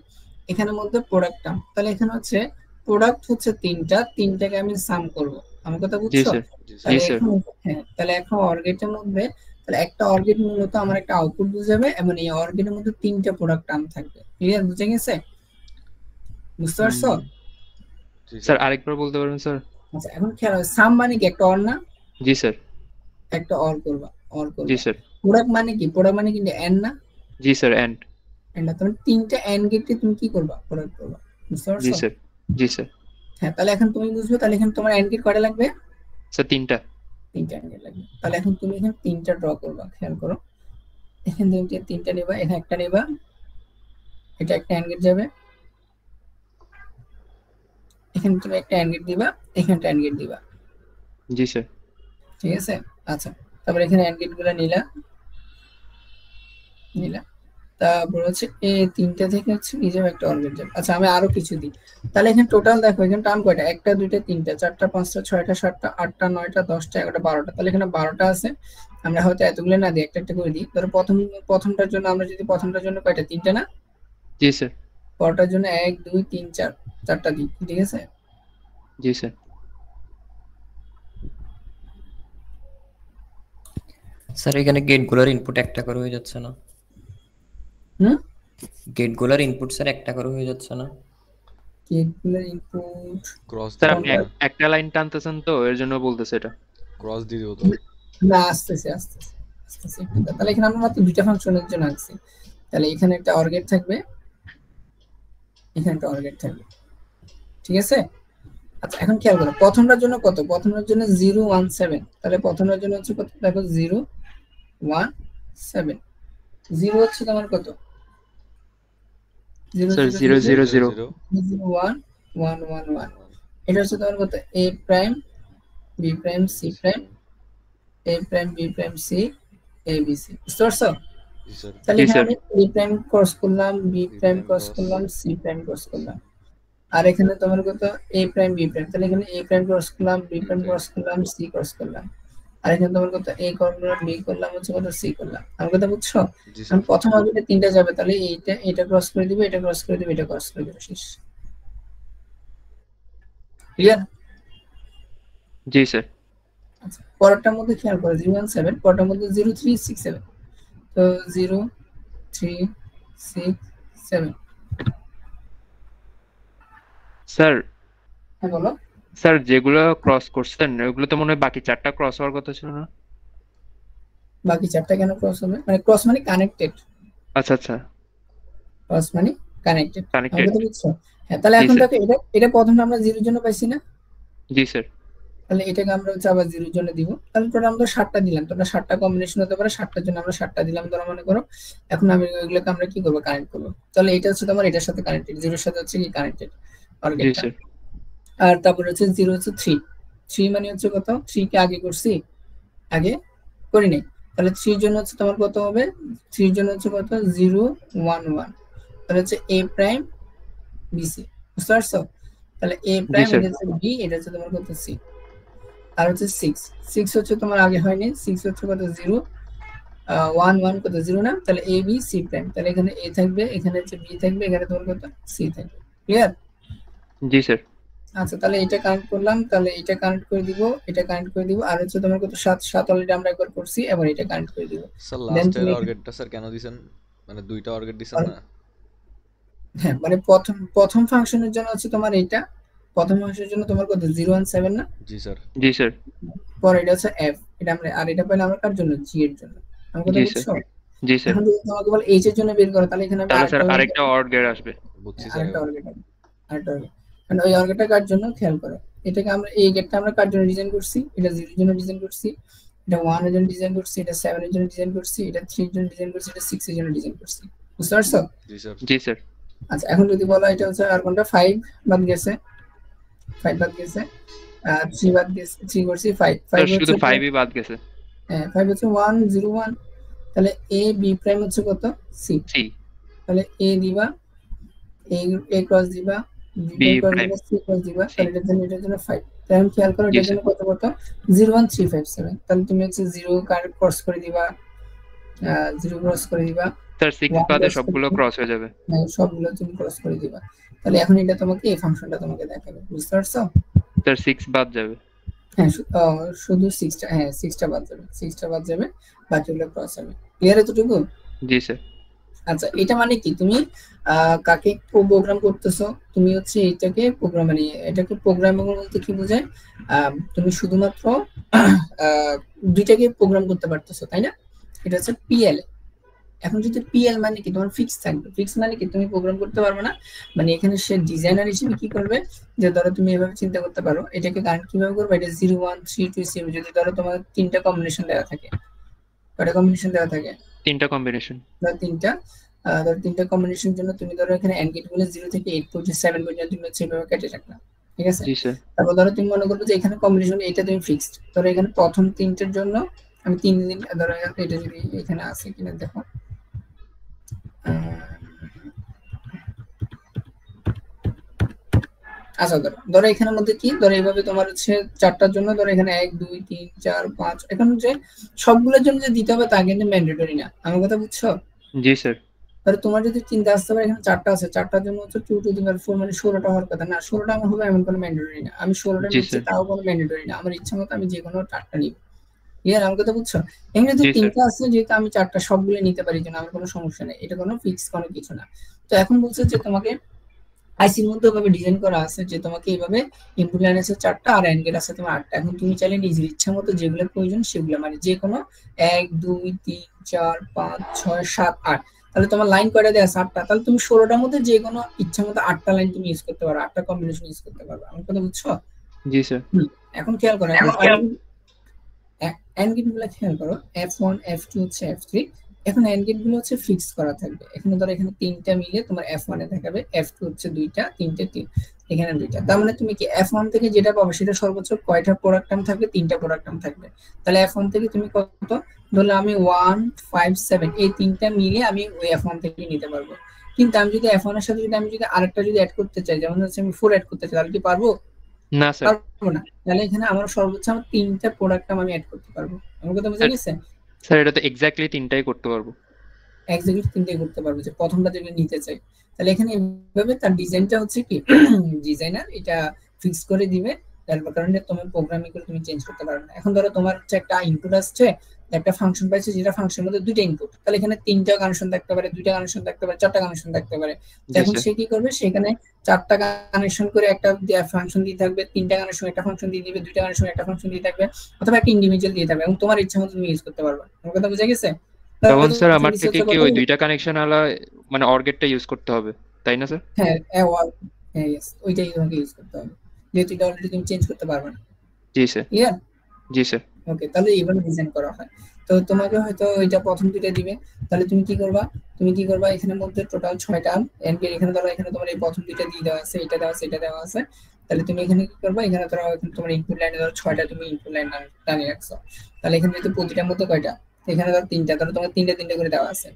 এখানের মধ্যে প্রোডাক্ট টার্ম, তাহলে এখানে হচ্ছে প্রোডাক্ট হচ্ছে তিনটা, তিনটাকে আমি সাম করব। আমার কথা
জি
বুঝছো?
স্যার।
জি স্যার।
তাহলে
স্যার।
এখন হ্যাঁ, তাহলে এখন অর্গেটের মধ্যে, তাহলে একটা অর্গেট মূলত আমার একটা আউটপুট বুঝাবে এবং এই অর্গেটের মধ্যে তিনটা প্রোডাক্ট টার্ম থাকবে। ক্লিয়ার, বুঝে গেছে? বুঝতে পারছো?
জি
স্যার
স্যার।
আরেকবার বলতে পারবেন স্যার?
আচ্ছা, এখন খেয়াল হবে, সাম মানে কি একটা অর না?
জি স্যার।
একটা অর করবা, অর
জি
করবা।
স্যার।
প্রোডাক্ট মানে কি? প্রোডাক্ট মানে কিন্তু এন না?
জি স্যার এন্ড।
এন্ড, তুমি তিনটা এন্ড গেটে তুমি কি করবা, প্রোডাক্ট করবা, বুঝতে
জি
পারছো?
স্যার। জি স্যার।
হ্যাঁ, তাহলে এখন তুমি বুঝবে, তাহলে এখানে তোমার এন্ড গেট কয়টা লাগবে?
স্যার তিনটা।
তিনটা এন্ড গেট লাগবে। তাহলে এখন তুমি এখানে তিনটা ড্র করবা, খেয়াল করো, এখানে তুমি তিনটা নেবা, এখানে একটা নেবা, এটা একটা এন্ড গেট যাবে, এখানে তুমি একটা এন্ড গেট দিবা, এখানে একটা এন্ড গেট দিবা,
জি স্যার।
ঠিক আছে? আচ্ছা, তারপর এখানে এন্ড গেট গুলো নিলা, তারপর হচ্ছে এই তিনটা থেকে হচ্ছে নিজেও একটা অর্গেট যাবে। আচ্ছা, আমি আরো কিছু দিই, তাহলে এখানে টোটাল দেখো, এখানে টার্ম কয়টা, একটা দুইটা তিনটা চারটা পাঁচটা ছয়টা সাতটা আটটা নয়টা 10টা 11টা 12টা, তাহলে এখানে 12টা আছে। আমরা হয়তো এতগুলো না দিই, একটা একটা করে দিই। ধরো প্রথমটার জন্য আমরা যদি প্রথমটার জন্য কয়টা, তিনটা না?
জি স্যার।
পরটার জন্য 1 2 3 4, চারটা দিই, ঠিক আছে?
জি স্যার।
স্যার এখানে গেটগুলোর ইনপুট একটা করে হয়ে যাচ্ছে না?
হুম,
গেটগুলোর ইনপুট স্যার একটা করে হয়ে যাচ্ছে না?
কেগুলোর ইনপুট
ক্রস
স্যার
দিয়ে
আপনি
দিও না।
একটা লাইন টানতেছেন তো এর জন্য বলতেছে এটা।
ক্রস দিয়ে দিও তো।
না, আসতেছে আসতেছে আসতেছে একটু দাঁড়াও। তাহলে এখানে আমরা মাত্র দুইটা ফাংশনের জন্য আনছি, তাহলে এখানে একটা অর্গেট থাকবে, এখানে একটা অর্গেট থাকবে, ঠিক আছে? আচ্ছা, এখন খেয়াল করো, প্রথমটার জন্য কত, প্রথমটার জন্য 0 1 7, তাহলে প্রথমটার জন্য হচ্ছে কত, দেখো 0 1 7, 0 হচ্ছে তোমার কত, 0
স্যার
0
0
0
0 0।
0 1 1 1 1, এটা হচ্ছে তোমার কত, a prime b prime c prime a prime b prime c a b c, বুঝতে পারছো?
জি স্যার
তাহলে
জি
এখানে
স্যার
আমি a প্রাইম ক্রস করলাম, b prime
prime
cross
cross
করলাম, c প্রাইম ক্রস করলাম। আর এখানে তোমার কত a প্রাইম b প্রাইম, তাহলে এখানে a প্রাইম ক্রস করলাম, b প্রাইম ক্রস করলাম, c ক্রস করলাম। আর এখানে তোমার কত a করলাম, b করলাম, হচ্ছে কত c করলাম। আমার কথা বুঝছো?
জি
আমি
স্যার
প্রথম অরবিটে তিনটা যাবে, তাহলে এটা ক্রস করে দিব, এটা ক্রস করে দিব, এটা ক্রস করে দিব, শেষ। ক্লিয়ার?
জি স্যার
আচ্ছা, পরেরটার মধ্যে খেয়াল করো 017, পরেরটার মধ্যে 0367। তো 0367,
স্যার
হ্যাঁ বলো।
স্যার যেগুলো ক্রস করছেন ওগুলো তো মনে হয় বাকি 4টা ক্রস হওয়ার কথা ছিল না?
বাকি চারটা কেন ক্রস হবে? মানে ক্রস মানে কানেক্টেড,
আচ্ছা আচ্ছা,
ক্রস মানে কানেক্টেড।
কানেক্টেড।
আমাকে তো বুঝছো? হ্যাঁ, তাহলে
জি
এখন
স্যার।
দেখো এটা প্রথমটা আমরা 0 এর জন্য পাইছি না?
জি স্যার।
তাহলে এটাকে আমরা হচ্ছে আবার 0 এর জন্য দিব। তাহলে টোটাল আমরা 7টা দিলাম, তোমরা 7টা কম্বিনেশন হতে পারে, 7টার জন্য আমরা 7টা দিলাম ধরো মনে করো। এখন আমি ওইগুলোকে আমরা কি করব, কানেক্ট করব। তাহলে এটা হচ্ছে তোমার এটার সাথে কানেক্টেড, 0 এর সাথে হচ্ছে কি কানেক্টেড
জি
টার্গেটটা।
স্যার।
আর তারপরে হচ্ছে 0 হচ্ছে 3 মানে হচ্ছে কত, 3 কে আগে করছি, আগে করি নাই। তাহলে 3 এর জন্য হচ্ছে তোমার কত হবে, 3 এর জন্য হচ্ছে কত 011, তাহলে হচ্ছে a প্রাইম bc, বুঝতে পারছো? তাহলে a
জি
প্রাইম,
স্যার।
এটা হচ্ছে b, এটা হচ্ছে তোমার কত c। আর হচ্ছে 6 হচ্ছে তোমার আগে হয়নি, 6 হচ্ছে কত 011 কত 0 না, তাহলে a b c প্রাইম, তাহলে এখানে a থাকবে, এখানে হচ্ছে b থাকবে, এখানে তোমার কত c থাকবে। ক্লিয়ার?
জি স্যার।
আচ্ছা, তাহলে এটা কানেক্ট করলাম, তাহলে এটা কানেক্ট করে দিব, এটা কানেক্ট করে দিব। আর হচ্ছে তোমার কত 7 অলরেডি আমরা একবার করছি, এবার এটা কানেক্ট করে দিব।
স্যার
দেন
লাস্টের
তুমি
অর্গেটটা স্যার কেন দিছেন? মানে দুইটা অর্গেট দিছেন না?
হ্যাঁ, মানে প্রথম ফাংশনের জন্য হচ্ছে তোমার এইটা, প্রথম ফাংশনের জন্য তোমার কত 017 না?
জি স্যার
জি স্যার।
পরে এটা হচ্ছে f, এটা আমরা, আর এটা পাইলে আমরা কার জন্য, g এর জন্য। আমার কথা
জি স্যার।
বুঝছো?
জি স্যার।
এখন যদি তোমাকে বল h এর জন্য বের করো, তাহলে এখানে আমি
তাহলে স্যার আরেকটা অর গেট আসবে।
বুঝছি স্যার
আরেকটা
এবার।
অর্গেট হবে, আরেকটা অর্গেট। মানে ওই অর্গেটটা কার জন্য খেয়াল করো, এটাকে আমরা এই গেটটা আমরা কার জন্য ডিজাইন করছি, এটা 0 এর জন্য ডিজাইন করছি, এটা 1 এর জন্য ডিজাইন করছি, এটা 7 এর জন্য ডিজাইন করছি, এটা 3 এর জন্য ডিজাইন করছি, এটা 6 এর জন্য ডিজাইন করছি। বুঝতে পারছো?
জি স্যার
জি স্যার।
আচ্ছা, এখন যদি বলো এটা হচ্ছে আর কোনটা 5 বাদ গেছে, 5 বাদ গেছে, 3 বাদ গেছে, 3 করছি 5
স্যার
5
শুধু
হচ্ছে
5ই বাদ গেছে।
হ্যাঁ 5 হচ্ছে 101, তাহলে a b প্রাইম হচ্ছে কত c,
সি।
তাহলে a দিবা, a ক্রস দিবা, b
বি
ক্রস
প্রাইম
দিবা, c ক্রস দিবা,
সি।
তাহলে এটার জন্য 5। তাহলে আমি খেয়াল করো
জি
এটার
স্যার।
জন্য কত কত 01357, তাহলে তুমি হচ্ছে 0 ক্রস করে দিবা, 0 ক্রস করে দিবা,
স্যার 6
1
বাদে
ক্রস করে
সবগুলো
দিবা,
ক্রস হয়ে যাবে।
হ্যাঁ সবগুলো তুমি ক্রস করে দিবা। তাহলে এখন এটা তোমাকে এই ফাংশনটা তোমাকে দেখাবে, বুঝতে পারছো?
স্যার 6 বাদ যাবে।
হ্যাঁ শুধু 6টা, হ্যাঁ 6টা বাদ যাবে, 6টা বাদ যাবে, বাকিগুলো ক্রস হবে। ক্লিয়ার এতটুকু?
জি স্যার।
আচ্ছা, এটা মানে কি, তুমি কাকে প্রোগ্রাম করতেছো, তুমি হচ্ছে এটাকে প্রোগ্রাম, মানে এটাকে প্রোগ্রামিং বলতে কি বোঝায়, তুমি শুধুমাত্র দুইটাকে প্রোগ্রাম করতে পারতেছো, তাই না? এটা হচ্ছে পিএল। এখন যদি পিএল মানে কি, তোমার ফিক্স থাকবে, ফিক্স মানে কি তুমি প্রোগ্রাম করতে পারবে না, মানে এখানে সে ডিজাইনার হিসেবে কি করবে, যে ধরো তুমি এভাবে চিন্তা করতে পারো এটাকে কানেক্ট কিভাবে করবে, এটা 01327, যদি ধরো তোমার 3টা কম্বিনেশন দেওয়া থাকে, কয়টা কম্বিনেশন দেওয়া থাকে,
3টা কম্বিনেশন।
ধরো 3টা, ধরো 3টা কম্বিনেশনের জন্য তুমি ধরো এখানে এন্ড গেট গুলো 0 থেকে 8 পর্যন্ত 7 পর্যন্ত তুমি হচ্ছে এভাবে কেটে রাখলা, ঠিক আছে?
জি স্যার।
তারপর ধরো তুমি মনে করবে যে এখানে কম্বিনেশন এটা তুমি ফিক্সড, ধরো এখানে প্রথম 3টের জন্য আমি 3 দিন, ধরো এটা যদি এখানে আছে কিনা দেখো, আচ্ছা ধরো এখানের মধ্যে কি, ধরো এইভাবে তোমার হচ্ছে 4টার জন্য, ধরো এখানে 1 2 3 4 5, এখন যে সবগুলোর জন্য যে দিতে হবে তা কিন্তু ম্যান্ডেটরি না, আমার কথা বুঝছো?
জি স্যার।
ধরো তোমার যদি চিন্তা আসতে পারে এখানে 4টা আছে, 4টার জন্য হচ্ছে 2 টু দি পাওয়ার 4 মানে 16টা হওয়ার কথা না, 16টা আমার হবে এমন কোনো ম্যান্ডেটরি না, আমি 16টা
জি
নিচ্ছি
স্যার।
তাও কোনো ম্যান্ডেটরি না, আমার ইচ্ছা মতো আমি যে কোনো 4টা নিব। ক্লিয়ার আমার কথা বুঝছো? এখানে তো
জি স্যার।
3টা আছে, যেহেতু আমি 4টা সবগুলো নিতে পারি, জন্য আমার কোনো সমস্যা নেই, এটা কোনো ফিক্স কোনো কিছু না। তো এখন বলছে যে তোমাকে আইসির মধ্যে ভাবে ডিজাইন করা আছে যে তোমাকে এইভাবে ইনপুট লাইন আছে 4টা আর এন্ড গেট আছে তোমার 8টা। এখন তুমি চাইলে নিজের ইচ্ছা মতো যেগুলো প্রয়োজন সেগুলো, মানে যে কোনো 1 2 3 4 5 6 7 8, তাহলে তোমার লাইন কয়টা দেয়া আছে 8টা, তাহলে তুমি 16টার মধ্যে যে কোনো ইচ্ছা মতো 8টা লাইন তুমি ইউজ করতে পারো, 8টা কম্বিনেশন ইউজ করতে পারবে, আমার কথা বুঝছো?
জি স্যার।
এখন খেয়াল করো, এন্ড গেট গুলো খেয়াল করো, f1 f2 হচ্ছে f3, এখন এন্ড গেট গুলো হচ্ছে ফিক্স করা থাকবে। এখানে ধরো এখানে তিনটা মিলে তোমার F1 এ দেখাবে, F2 হচ্ছে দুইটা, তিনটে এখানে দুইটা। তার মানে তুমি কি F1 থেকে যেটা পাবে সেটা সর্বোচ্চ কয়টা প্রোডাক্ট টার্ম থাকবে? তিনটা প্রোডাক্ট টার্ম থাকবে। তাহলে F1 থেকে তুমি কত ধরলে আমি 1 5 7 এই তিনটা মিলে আমি ওই F1 থেকে নিতে পারবো। কিন্তু আমি যদি F1 এর সাথে যদি আমি যদি আরেকটা যদি অ্যাড করতে চাই, যেমন হচ্ছে আমি 4 অ্যাড করতে চাই, তাহলে কি পারবো?
না স্যার।
পারবো না। তাহলে এখানে আমার সর্বোচ্চ আমার তিনটা প্রোডাক্ট টার্ম আমি অ্যাড করতে পারবো। আমার কথা বুঝা গেছে?
স্যার এটা তো এক্স্যাক্টলি তিনটাই করতে পারবো।
এক্স্যাক্টলি তিনটাই করতে পারবো, যে প্রথমটা যদি নিতে চাই। তাহলে এখানে এইভাবে তার ডিজাইনটা হচ্ছে কি ডিজাইনার এটা ফিক্স করে দিবে, তার কারণে তোমার প্রোগ্রামিং করে তুমি চেঞ্জ করতে পারবে না। এখন ধরো তোমার হচ্ছে একটা ইনপুট আসছে, একটা ফাংশন পাইছে, যেটা ফাংশনের মধ্যে দুইটা ইনপুট, তাহলে এখানে তিনটা কানেকশন থাকতে পারে, দুইটা কানেকশন থাকতে পারে, চারটা কানেকশন থাকতে পারে। এখন সে কি করবে, সেখানে চারটা কানেকশন করে একটা ফাংশন দিয়ে থাকবে, তিনটা কানেকশন একটা ফাংশন দিয়ে দিবে, দুইটা কানেকশন একটা ফাংশন দিয়ে থাকবে, অথবা একটা ইন্ডিভিজুয়াল দিয়ে থাকবে, এবং তোমার ইচ্ছা মতো তুমি ইউজ করতে পারবে। আমার কথা বুঝা গেছে?
তখন স্যার আমার থেকে কি ওই দুইটা কানেকশন আলা মানে অর গেটটা ইউজ করতে হবে, তাই না স্যার?
হ্যাঁ, ইয়েস, ওইটাই তোমাকে ইউজ করতে হবে, যেহেতু এটা অলরেডি তুমি চেঞ্জ করতে পারবে না।
জি স্যার।
ক্লিয়ার?
জি স্যার।
ওকে, তাহলে এইভাবে ডিজাইন করা হয়। তো তোমাকে হয়তো এটা প্রথম দুইটা দিবে, তাহলে তুমি কি করবা, এখানের মধ্যে টোটাল 6টা এন্ড এখানে ধরো এখানে তোমার এই প্রথম দুইটা দিয়ে দেওয়া আছে, এটা দেওয়া আছে, এটা দেওয়া আছে। তাহলে তুমি এখানে কি করবা, এখানে ধরো এখানে তোমার ইনপুট লাইনে ধরো 6টা তুমি ইনপুট লাইন টানিয়ে রাখছো। তাহলে এখানে যেহেতু প্রতিটার মধ্যে কয়টা, এখানে ধরো তিনটা, তাহলে তোমার তিনটা তিনটা করে দেওয়া আছে।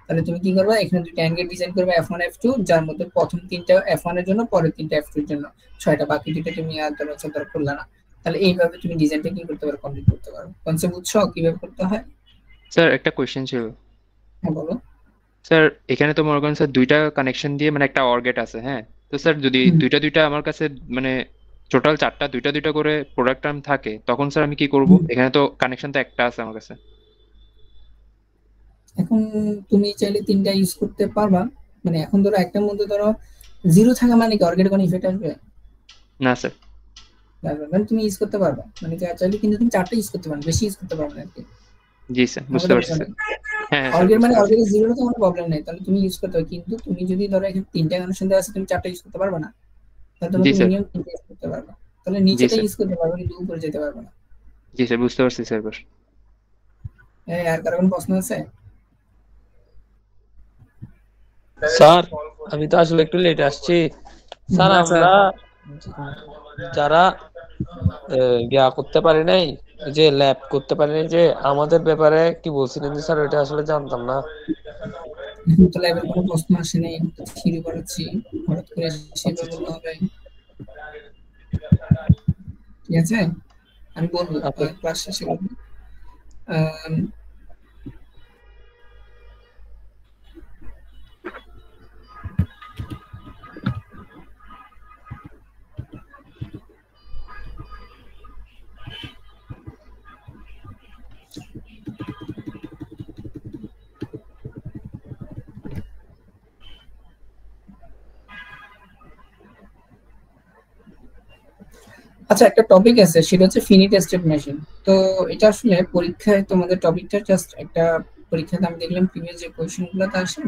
তাহলে তুমি কি করবা, এখানে দুইটা এন্ড গেট ডিজাইন করবে F1 F2, যার মধ্যে প্রথম তিনটা F1 এর জন্য, পরের তিনটা F2 এর জন্য, 6টা, বাকি দুইটা তুমি আর ধরো করলা না। তাহলে এইভাবে তুমি ডিজাইনটা কি করতে পারো, কমপ্লিট করতে পারো। কনসেপ্ট বুঝছো কিভাবে করতে হয়?
স্যার একটা কোশ্চেন ছিল।
হ্যাঁ বলো।
স্যার এখানে তো মনে করেন স্যার দুইটা কানেকশন দিয়ে মানে একটা অর গেট আছে, হ্যাঁ। তো স্যার যদি দুইটা আমার কাছে মানে টোটাল চারটা দুইটা করে প্রোডাক্ট টার্ম থাকে, তখন স্যার আমি কি করব? এখানে তো কানেকশন তো একটা আছে আমার কাছে।
এখন তুমি চাইলে তিনটা ইউজ করতে পারবা, মানে এখন ধরো একটার মধ্যে ধরো 0 থাকা মানে কি অর্গের কোনো ইফেক্ট আসবে
না স্যার।
মানে তুমি ইউজ করতে পারবা, মানে চাইলে কিন্তু তুমি চারটা ইউজ করতে পারবে, বেশি ইউজ করতে পারবে না আর কি।
জি স্যার, বুঝতে পারছি স্যার। হ্যাঁ স্যার,
অর্গের মানে
বুঝতে পারছি।
অর্গের 0 তো কোনো প্রবলেম নেই, তাহলে তুমি ইউজ করতে পারবে। কিন্তু তুমি যদি ধরো এখানে তিনটা কানেকশন দেওয়া আছে, তুমি চারটা ইউজ করতে পারবে না, তাহলে
জি
তোমাকে
স্যার।
মিনিমাম তিনটা ইউজ করতে পারবে। তাহলে
জি
নিচেটা
স্যার।
ইউজ করতে পারবে কিন্তু উপরে যেতে পারবে না।
জি স্যার, বুঝতে পারছি স্যার এবার।
আর কারো কোনো প্রশ্ন আছে?
স্যার আমি তো আসলে একটু লেট আসছি স্যার। আমরা যারা ইয়া করতে পারি নাই, যে ল্যাব করতে পারি নাই, যে আমাদের ব্যাপারে কি বলছিলেন স্যার, ওইটা আসলে জানতাম না।
তো ল্যাবের কোনো প্রশ্ন আসে নাই, শুরু করেছি, হঠাৎ করে সেটা বলতে হবে। ঠিক আছে, আমি বলবো ক্লাস শেষে বলবো। আচ্ছা, একটা টপিক আছে, সেটা হচ্ছে ফিনিট স্টেট মেশিন। তো এটা আসলে পরীক্ষায় তোমাদের টপিকটা জাস্ট একটা, পরীক্ষাতে আমি দেখলাম প্রিভিয়াস যে কোয়েশ্চেন গুলোতে আসে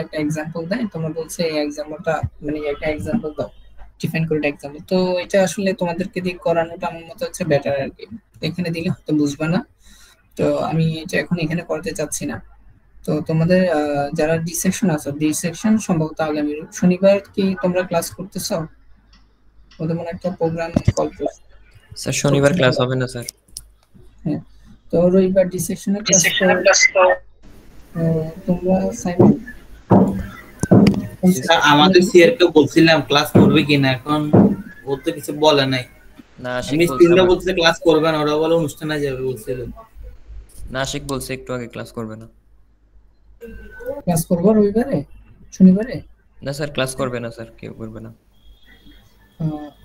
একটা এক্সাম্পল দেয়, তোমরা বলছে এই এক্সাম্পলটা মানে একটা এক্সাম্পল দাও, ডিফাইন করে একটা এক্সাম্পল। তো এটা আসলে তোমাদেরকে দিয়ে করানোটা আমার মতে হচ্ছে বেটার আর কি, এখানে দিলে হয়তো বুঝবা না। তো আমি এটা এখন এখানে করতে চাচ্ছি না। তো তোমাদের যারা ডি সেকশন আছে, ডি সেকশন সম্ভবত আগামী শনিবার কি তোমরা ক্লাস করতেছো? ওদের মনে একটা প্রোগ্রাম কল করছে
স্যার, শনিবার ক্লাস হবে না স্যার।
হ্যাঁ, তো রবিবার ডি সেকশনের ক্লাস তোমরা সাইমন
আমাদের সিআর কে বলছিলাম ক্লাস করবে কিনা, এখন ও তো কিছু বলে নাই।
না,
আমি স্ক্রিনে বলতে ক্লাস করবে না, ওরা বলে অনুষ্ঠানে যাবে বলছিল।
নাশিক বলছে একটু আগে ক্লাস করবে না।
ক্লাস করবো রবিবারে, শনিবারে?
না স্যার, ক্লাস করবে না স্যার, কেউ করবে না।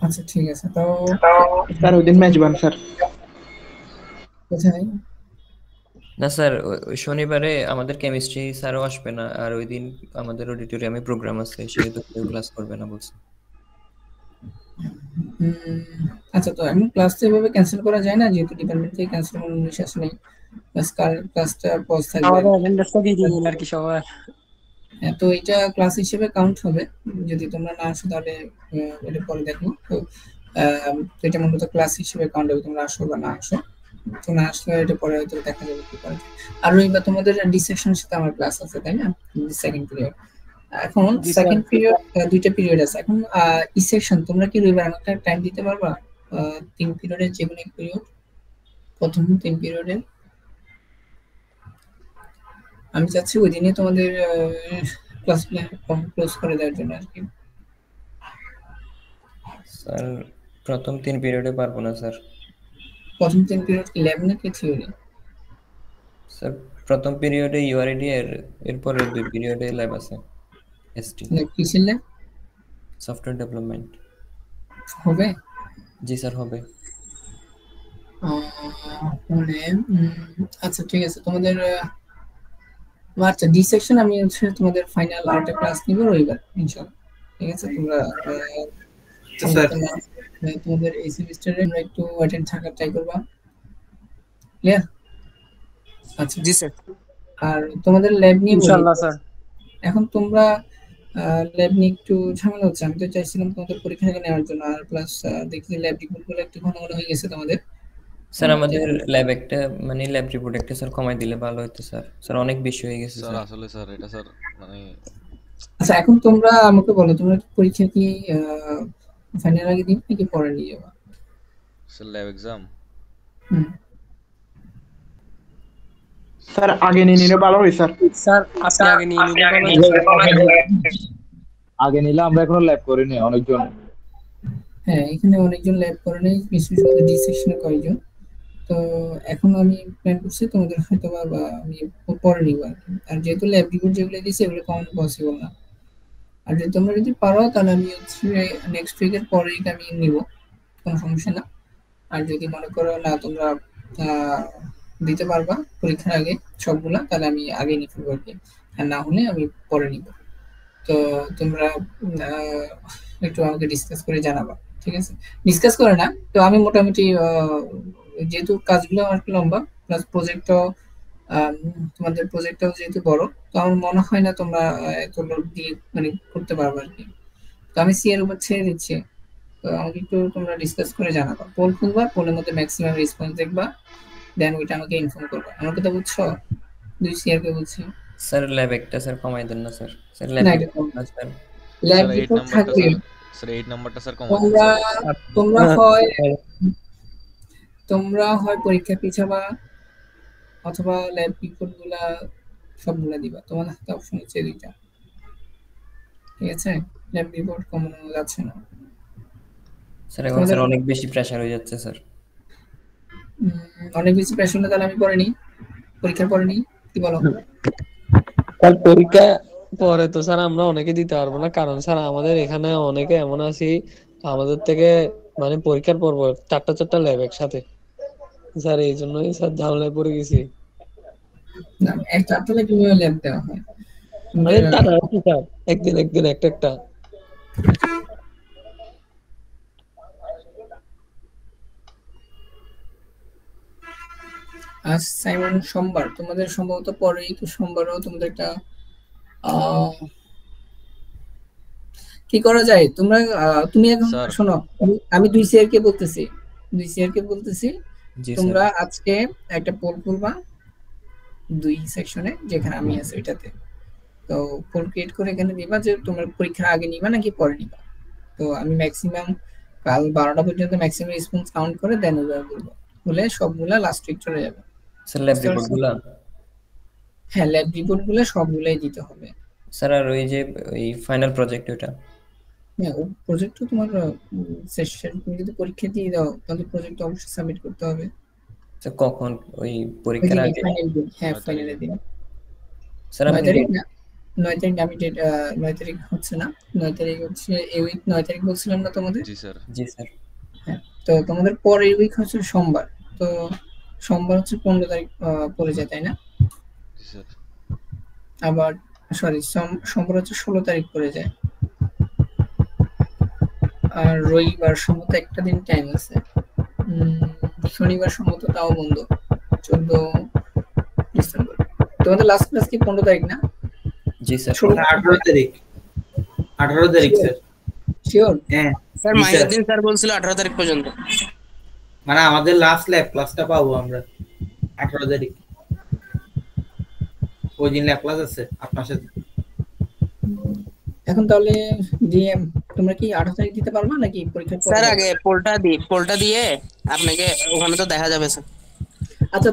আচ্ছা ঠিক আছে। তো
স্যার ওই দিন ম্যাচ বান স্যার।
কোথায়?
না স্যার, ওই শনিবারে আমাদের কেমিস্ট্রি স্যারও আসবে না, আর ওই দিন আমাদের অডিটোরিয়ামে প্রোগ্রাম আছে, সেহেতু কেউ ক্লাস করবে না বলছে।
আচ্ছা, তো এমন ক্লাস তো এভাবে ক্যান্সেল করা যায় না, যেহেতু ডিপার্টমেন্ট থেকে ক্যান্সেল করার নির্দেশ নেই। ক্লাসটা পজ থাকবে,
আমাদের অ্যাটেন্ডেন্সটা দিয়ে দিন আর কি সবার।
হ্যাঁ, তো এটা ক্লাস হিসেবে কাউন্ট হবে। যদি তোমরা না আসো তাহলে এটা পরে দেখো। তো এটা মূলত ক্লাস হিসেবে কাউন্ট হবে, তোমরা আসো বা না আসো। তোমরা আসলে এটা পরে হয়তো দেখা যাবে কি করে। আর রবিবার তোমাদের ডিসেকশনের সাথে আমার ক্লাস আছে তাই না, সেকেন্ড পিরিয়ড। এখন সেকেন্ড পিরিয়ড দুইটা পিরিয়ড আছে। এখন ই সেকশন তোমরা কি রবিবার আমাকে টাইম দিতে পারবা 3 পিরিয়ডের যে কোনো এক পিরিয়ড, প্রথম 3 পিরিয়ডের? আমি চাচ্ছি ওই দিনই তোমাদের ক্লাস ক্লোজ করে দেওয়ার জন্য আর কি।
স্যার প্রথম 3 পিরিয়ডে পারবো না স্যার।
প্রথম 3 পিরিয়ড কি ল্যাব নাকি থিওরি?
স্যার প্রথম পিরিয়ডে ইউআরডি এর এরপরে 2 পিরিয়ডে ল্যাব আছে এসটি
কি ছিল?
সফটওয়্যার ডেভেলপমেন্ট
হবে?
জি স্যার হবে।
মানে আচ্ছা ঠিক আছে, তোমাদের আচ্ছা ডি সেকশন আমি হচ্ছে তোমাদের ফাইনাল আরেকটা ক্লাস নিব রবিবার ইনশাআল্লাহ। ঠিক আছে, তোমরা তোমাদের এই সেমিস্টারে একটু অ্যাটেন্ড থাকার ট্রাই করবা, ক্লিয়ার? আচ্ছা
জি স্যার।
আর তোমাদের ল্যাব নিয়ে
ইনশাআল্লাহ স্যার।
এখন তোমরা ল্যাব নিয়ে একটু ঝামেলা হচ্ছে। আমি তো চাইছিলাম তোমাদের পরীক্ষা থেকে নেওয়ার জন্য, আর প্লাস দেখি ল্যাব রিপোর্টগুলো একটু ঘন ঘন হয়ে গেছে তোমাদের।
স্যার আমাদের ল্যাব একটা মানে ল্যাব রিপোর্ট একটা স্যার কমাই দিলে ভালো হতো স্যার। স্যার অনেক বেশি হয়ে গেছে
স্যার। আসলে স্যার এটা স্যার মানে
আচ্ছা এখন তোমরা আমাকে বলো, তোমরা পরীক্ষা কি ফাইনাল আগে দিন নাকি পরে নিয়ে যাবা?
স্যার ল্যাব এক্সাম
স্যার আগে নিয়ে নিলে ভালো হয় স্যার।
স্যার আপনি আগে নিয়ে নিলে ভালো হয়।
আগে নিলে আমরা এখনো ল্যাব করিনি অনেকজন।
হ্যাঁ এখানে অনেকজন ল্যাব করে নেই, বিশেষ করে ডি সেকশনে কয়েকজন। তো এখন আমি প্ল্যান করছি তোমাদের হয়তো বা আমি পরে নিব আর কি। আর যেহেতু ল্যাব রিপোর্ট যেগুলো দিয়েছি এগুলো কমানো পসিবল না। আর যদি তোমরা যদি পারো তাহলে আমি হচ্ছে নেক্সট উইকের পরেই আমি নিব, কোনো সমস্যা না। আর যদি মনে করো না তোমরা দিতে পারবা পরীক্ষার আগে সবগুলা, তাহলে আমি আগে নিয়ে ফেলবো আর কি। আর না হলে আমি পরে নিব। তো তোমরা একটু আমাকে ডিসকাস করে জানাবা, ঠিক আছে? ডিসকাস করে না তো আমি মোটামুটি যেহেতু কাজগুলো আমার একটু লম্বা, প্লাস প্রজেক্টটাও তোমাদের প্রজেক্টটাও যেহেতু বড়, তো আমার মনে হয় না তোমরা এত লোড দিয়ে মানে করতে পারবে আর কি। তো আমি সি এর উপর ছেড়ে দিচ্ছি। তো আমাকে একটু তোমরা ডিসকাস করে জানাবা, পোল খুলবা, পোলের মধ্যে ম্যাক্সিমাম রেসপন্স দেখবা, দেন ওইটা আমাকে ইনফর্ম করবা। আমার কথা বুঝছো? 2 সি এর কে বলছি
স্যার ল্যাব একটা স্যার কমাই দেন না স্যার। স্যার ল্যাব না স্যার
ল্যাব রিপোর্ট থাকবে।
স্যার 8 নাম্বারটা স্যার কমাই
তোমরা হয় পরীক্ষা পিছাবা অথবা ল্যাব রিপোর্ট গুলা সবগুলা দিবা, তোমার হাতে অপশন হচ্ছে দুইটা, ঠিক আছে? ল্যাব রিপোর্ট কমানো যাচ্ছে না
স্যার। এখন স্যার অনেক বেশি প্রেসার হয়ে যাচ্ছে স্যার।
অনেক বেশি প্রেসার হলে তাহলে আমি পরে নিই, পরীক্ষার পরে নিই, কি বলো?
স্যার পরীক্ষা পরে তো স্যার আমরা অনেকে দিতে পারবো না, কারণ স্যার আমাদের এখানে অনেকে এমন আছি আমাদের থেকে মানে পরীক্ষার পর 4টা ল্যাব একসাথে স্যার, এই জন্যই স্যার ঝামেলায় পড়ে গেছি।
না একটা তাহলে কিভাবে ল্যাব দেওয়া হয়?
মানে টানা আছে স্যার, একদিন একটা
আজ সাইমন সোমবার, তোমাদের সম্ভবত পরেই তো সোমবারও তোমাদের একটা কি করা যায়? তোমরা তুমি এখন শোনো, আমি 2 সিআর কে বলতেছি তোমরা আজকে একটা পোল খুলবা 2 সেকশনে, যেখানে আমি আছি ওইটাতে। তো পোল ক্রিয়েট করে এখানে দিবা যে তোমরা পরীক্ষার আগে নিবা নাকি পরে নিবা। তো আমি ম্যাক্সিমাম কাল 12টা পর্যন্ত ম্যাক্সিমাম রেসপন্স কাউন্ট করে দেন ওভাবে বলবো, বলে সবগুলা লাস্ট উইক চলে যাবে।
স্যার ল্যাব রিপোর্টগুলো,
হ্যাঁ ল্যাব রিপোর্টগুলো সবগুলাই দিতে হবে
স্যার। আর ওই যে ওই ফাইনাল প্রজেক্ট ওটা,
হ্যাঁ ও প্রজেক্ট তো তোমার সেশন, তুমি যদি পরীক্ষা দিয়ে দাও তাহলে প্রজেক্ট অবশ্যই সাবমিট করতে হবে।
স্যার কখন? ওই পরীক্ষার আগে?
হ্যাঁ ফাইনালের দিন।
স্যার আমি
9 তারিখ আমি ডেট 9 তারিখ হচ্ছে না, 9 তারিখ হচ্ছে এই উইক, 9 তারিখ বলছিলাম না তোমাদের?
জি স্যার।
হ্যাঁ তো তোমাদের পরের উইক হচ্ছে সোমবার, তো সোমবার হচ্ছে 15 তারিখ পড়ে যায় তাই না?
জি স্যার।
আবার সরি সোমবার হচ্ছে 16 তারিখ পড়ে যায়, আর রবিবার সম্ভবত একটা দিন টাইম আছে, শনিবার সম্ভবত তাও বন্ধ 14 ডিসেম্বর। তোমাদের লাস্ট ক্লাস কি 15 তারিখ না?
জি স্যার
18 তারিখ। 18 তারিখ স্যার।
শিওর?
হ্যাঁ
স্যার মাইনুদ্দিন স্যার বলছিল 18 তারিখ পর্যন্ত।
মানে আমাদের লাস্ট ল্যাব ক্লাসটা পাবো আমরা 18 তারিখ, ওই দিন ল্যাব ক্লাস আছে আপনার সাথে।
এখন তাহলে ডিএম তোমরা কি 18 তারিখ দিতে পারবা নাকি পরীক্ষার পরে?
স্যার আগে পোলটা দিয়ে আপনাকে ওখানে তো দেখা যাবে স্যার।
আচ্ছা,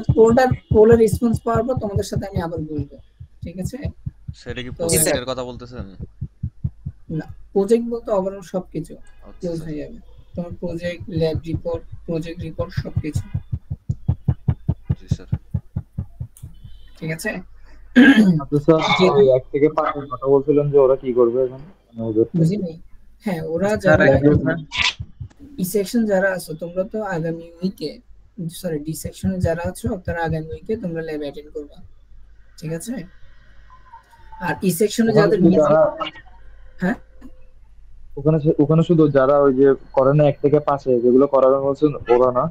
পোলের রেসপন্স পাওয়ার পর তোমাদের সাথে আমি আবার বলবো, ঠিক আছে?
সেটা কি প্রজেক্টের কথা বলতেছেন?
না, প্রজেক্ট বলতে ওভারঅল সবকিছু
আচ্ছা
ক্লোজ হয়ে যাবে। তোমার project, lab report, project report সবকিছু,
জি স্যার।
ঠিক আছে?
আচ্ছা স্যার, ওই 1 থেকে 5 এর কথা বলছিলেন যে ওরা কি করবে এখন, মানে ওদের
বুঝিনি। হ্যাঁ, ওরা যারা ই সেকশন যারা আছো তোমরা তো আগামী উইকে, সরি ডি সেকশনে যারা আছো তারা আগামী উইকে তোমরা ল্যাব অ্যাটেন্ড করবে, ঠিক আছে? আর ই সেকশনে যাদের হ্যাঁ
ওখানে শুধু যারা ওই যে করে না 1 থেকে 5 যেগুলো করাবেন বলছেন ওরা না?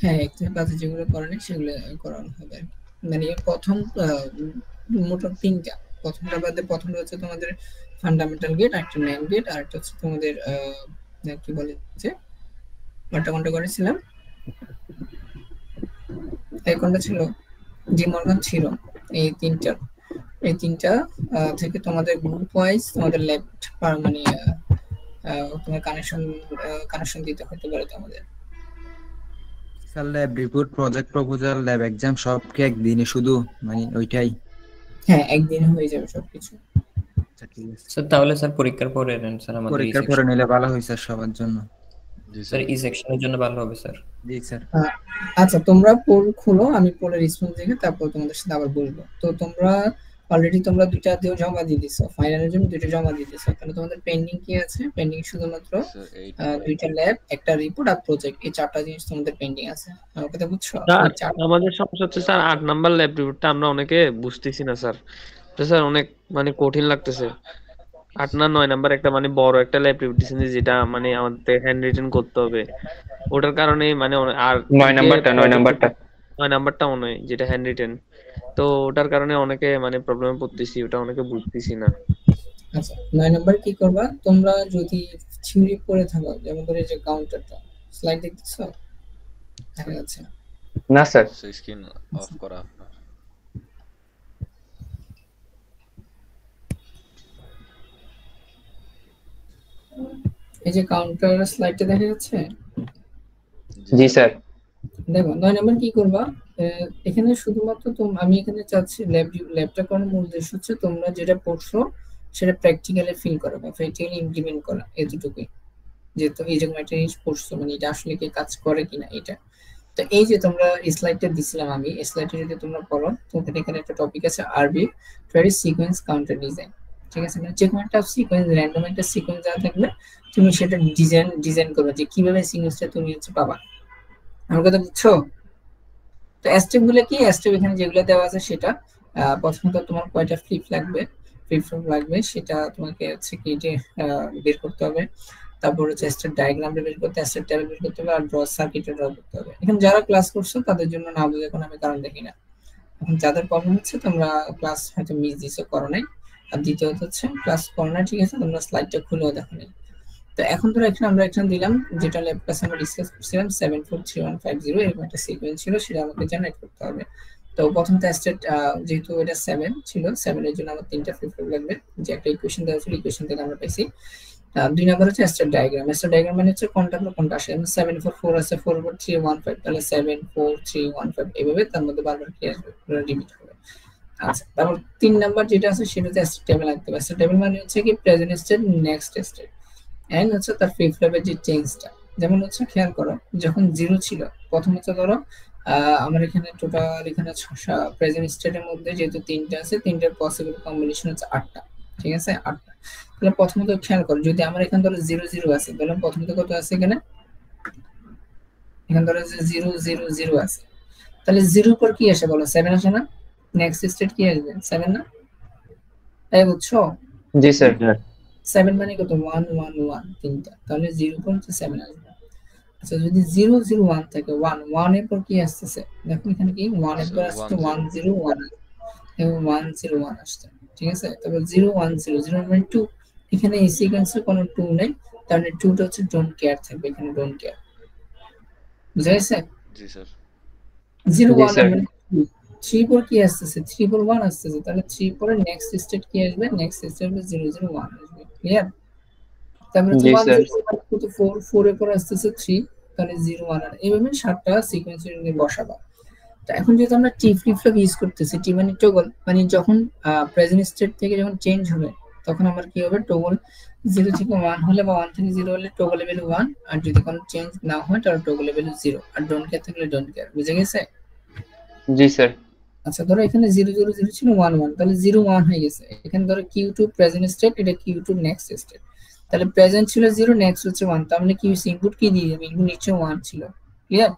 হ্যাঁ, এক থেকে 5 যেগুলো করানি সেগুলো করানো হবে। মানে প্রথম মোট 3টা, প্রথমটা বাদে প্রথমটা হচ্ছে তোমাদের ফান্ডামেন্টাল গেট, একটা মেইন গেট, আর একটা হচ্ছে তোমাদের কি বলে যে কোনটা করেছিলাম, এই কোনটা ছিল, জি মর্গান ছিল। এই তিনটা থেকে তোমাদের গ্রুপ ওয়াইজ তোমাদের ল্যাব মানে তোমার কানেকশন দিতে হতে পারে তোমাদের।
Sir lab report, project proposal, lab exam সব কি একদিনে শুধু, মানে ওইটাই?
হ্যাঁ, একদিনে হয়ে যাবে সবকিছু।
আচ্ছা ঠিক আছে
স্যার। তাহলে স্যার পরীক্ষার পরে নেন স্যার, আমাদের
পরীক্ষার পরে নিলে ভালো হয় স্যার সবার জন্য।
জি
স্যার ই সেকশনের জন্য ভালো হবে স্যার।
জি স্যার।
আচ্ছা, তোমরা পোল খুলো, আমি পোলের রেসপন্স দেখে তারপর তোমাদের সাথে আবার বলবো। তো তোমরা অলরেডি তোমরা দুইটা দিয়ে জমা দিয়ে দিছো, ফাইনালের জন্য দুইটা জমা দিয়ে দিছো। তাহলে তোমাদের পেন্ডিং কি আছে? পেন্ডিং শুধুমাত্র দুইটা ল্যাব, একটা রিপোর্ট আর প্রজেক্ট, এই 4টা জিনিস তোমাদের পেন্ডিং আছে। আমার কথা বুঝছো?
আমাদের সমস্যা হচ্ছে স্যার 8 নাম্বার ল্যাব রিপোর্টটা আমরা অনেকে বুঝতেছি না স্যার। তো স্যার অনেক মানে কঠিন লাগতেছে। 8 না 9 নাম্বার একটা মানে বড় একটা ল্যাব রিপোর্ট দিছেন, যেটা মানে আমাদের হ্যান্ড রিটেন করতে হবে। ওটার কারণে মানে আর
9 নাম্বারটা
মনে হয় যেটা হ্যান্ড রিটেন, তো ওটার কারণে অনেকে মানে প্রবলেমে পড়তেছি, ওটা অনেকে বুঝতেছি না।
আচ্ছা, 9 নাম্বার কি করবা তোমরা? যদি থিওরি পড়ে থাকো, যেমন ধরে যে কাউন্টারটা স্লাইড দেখতেছো দেখা যাচ্ছে
না স্যার,
স্ক্রিন অফ করা আপনার।
এই যে কাউন্টার স্লাইডটা দেখা যাচ্ছে?
জি স্যার।
দেখো 9 নাম্বার কি করবা, এখানে শুধুমাত্র আমি এখানে চাচ্ছি ল্যাবটা করার মূল উদ্দেশ্য হচ্ছে তোমরা যেটা পড়ছো সেটা প্র্যাকটিক্যালি ফিল করা বা প্র্যাকটিক্যালি ইমপ্লিমেন্ট করা, এতটুকুই। যেহেতু এই যে একটা জিনিস পড়ছো, মানে এটা আসলে কি কাজ করে কিনা এটা। তো এই যে তোমরা স্লাইডটা দিছিলাম আমি, এই স্লাইডটা যদি তোমরা পড়ো, তোমাদের এখানে একটা টপিক আছে আরবি ট্রারি সিকোয়েন্স কাউন্টার ডিজাইন, ঠিক আছে? মানে যে কোনো একটা সিকোয়েন্স, র্যান্ডম একটা সিকোয়েন্স যা থাকবে তুমি সেটা ডিজাইন করবে যে কিভাবে সিকোয়েন্সটা তুমি হচ্ছে পাবা। আমার কথা বুঝছো? তো স্টেপ গুলো কি? স্টেপ এখানে যেগুলো দেওয়া আছে সেটা প্রথমত তোমার কয়টা ফ্লিপ লাগবে সেটা তোমাকে হচ্ছে কি বের করতে হবে। তারপর হচ্ছে স্টেপ ডায়াগ্রাম বের করতে, স্টেপ টেবিল বের করতে হবে, আর ড্র সার্কিট ড্র করতে হবে। এখন যারা ক্লাস করছো তাদের জন্য না বুঝে কোনো আমি কারণ দেখি না। এখন যাদের প্রবলেম হচ্ছে তোমরা ক্লাস হয়তো মিস দিছো, করো নাই। আর দ্বিতীয়ত হচ্ছে ক্লাস করো না, ঠিক আছে, তোমরা স্লাইডটা খুলেও দেখো নাই। তো এখন ধরো এখানে আমরা একটা দিলাম, যেটা ল্যাব ক্লাসে আমরা ডিসকাস করছিলাম 743150, এরকম একটা সিকোয়েন্স ছিল, সেটা আমাকে জেনারেট করতে হবে। তো প্রথমটা স্টেট, যেহেতু এটা 7 ছিল, 7 এর জন্য আমার 3টা ফ্লিপ লাগবে, যে একটা ইকুয়েশন দেওয়া ছিল, ইকুয়েশন থেকে আমরা পাইছি। 2 নাম্বার হচ্ছে স্টেট ডায়াগ্রাম। স্টেট ডায়াগ্রাম মানে হচ্ছে কোনটা আসে। 744 আছে, 44315, তাহলে 74315 এইভাবে তার মধ্যে বারবার কি আসবে, রিপিট হবে। আচ্ছা, তারপর 3 নাম্বার যেটা আছে সেটা হচ্ছে স্টেট টেবিল লাগতে হবে। স্টেট টেবিল মানে হচ্ছে কি present state, next state, and হচ্ছে তার ফ্লিপ ফ্লপের যে চেঞ্জটা। যেমন হচ্ছে খেয়াল করো, যখন 0 ছিল, প্রথম হচ্ছে ধরো আমার এখানে টোটাল এখানে 6টা প্রেজেন্ট স্টেটের মধ্যে যেহেতু 3টা আছে, 3টার পসিবল কম্বিনেশন হচ্ছে 8টা, ঠিক আছে? 8টা। তাহলে প্রথমত খেয়াল করো, যদি আমার এখানে ধরো 0 0 আছে, তাহলে প্রথমত কত আছে এখানে ধরো যে 0 0 0 আছে, তাহলে 0 পর কি আসে বলো? 7 আসে না? নেক্সট স্টেট কি আসবে? 7 না? তাই বুঝছো?
জি স্যার।
7 মানে কত? 1 1 1, 3টা, তাহলে 0 পর 7 আসবে। আচ্ছা, যদি 0 0 1 থাকে, 1 1 এর পর কি আসছে? দেখো এখানে কি 1 এর পর আসছে 1 0 1 এবং 1 0 1 আসছে, ঠিক আছে? তারপর 0 1 0 0 মানে 2, এখানে এই সিকোয়েন্সে কোনো 2 নেই, তাহলে 2টা হচ্ছে ডোন্ট কেয়ার থাকবে, এখানে ডোন্ট কেয়ার। বুঝা গেছে?
জি স্যার
0
জি
1
স্যার
মানে 3 পর কি আসতেছে? 3 পর 1 আসতেছে, তাহলে 3 পরে নেক্সট স্টেট কি আসবে? নেক্সট স্টেট হবে 0 0 1 আসবে। ক্লিয়ার? তারপরে হচ্ছে
জি
1
স্যার
0 1 2 4 4 এর পর আসতেছে 3, তাহলে 0 1 আর এইভাবে 7টা সিকোয়েন্সের নিয়ে বসাবা। তো এখন যেহেতু আমরা টি ফ্লিপ ফ্লপ ইউজ করতেছি, টি মানে টগল, মানে যখন প্রেজেন্ট স্টেট থেকে যখন চেঞ্জ হবে তখন আমার কি হবে? টগল 0 থেকে 1 হলে বা 1 থেকে 0 হলে টগল লেভেল 1, আর যদি কোনো চেঞ্জ না হয় তাহলে টগল লেভেল 0, আর ডোন্ট কেয়ার থাকলে ডোন্ট কেয়ার। বুঝা গেছে?
জি স্যার
আচ্ছা ধরো এখানে 0 0 0 ছিল 1 1, তাহলে 0 1 হয়ে গেছে। এখানে ধরো Q2 প্রেজেন্ট স্টেট, এটা Q2 নেক্সট স্টেট, তাহলে প্রেজেন্ট ছিল 0, নেক্সট হচ্ছে 1, তার মানে কি ইনপুট কি দিয়ে যাবে? ইনপুট নিচে 1 ছিল। ক্লিয়ার?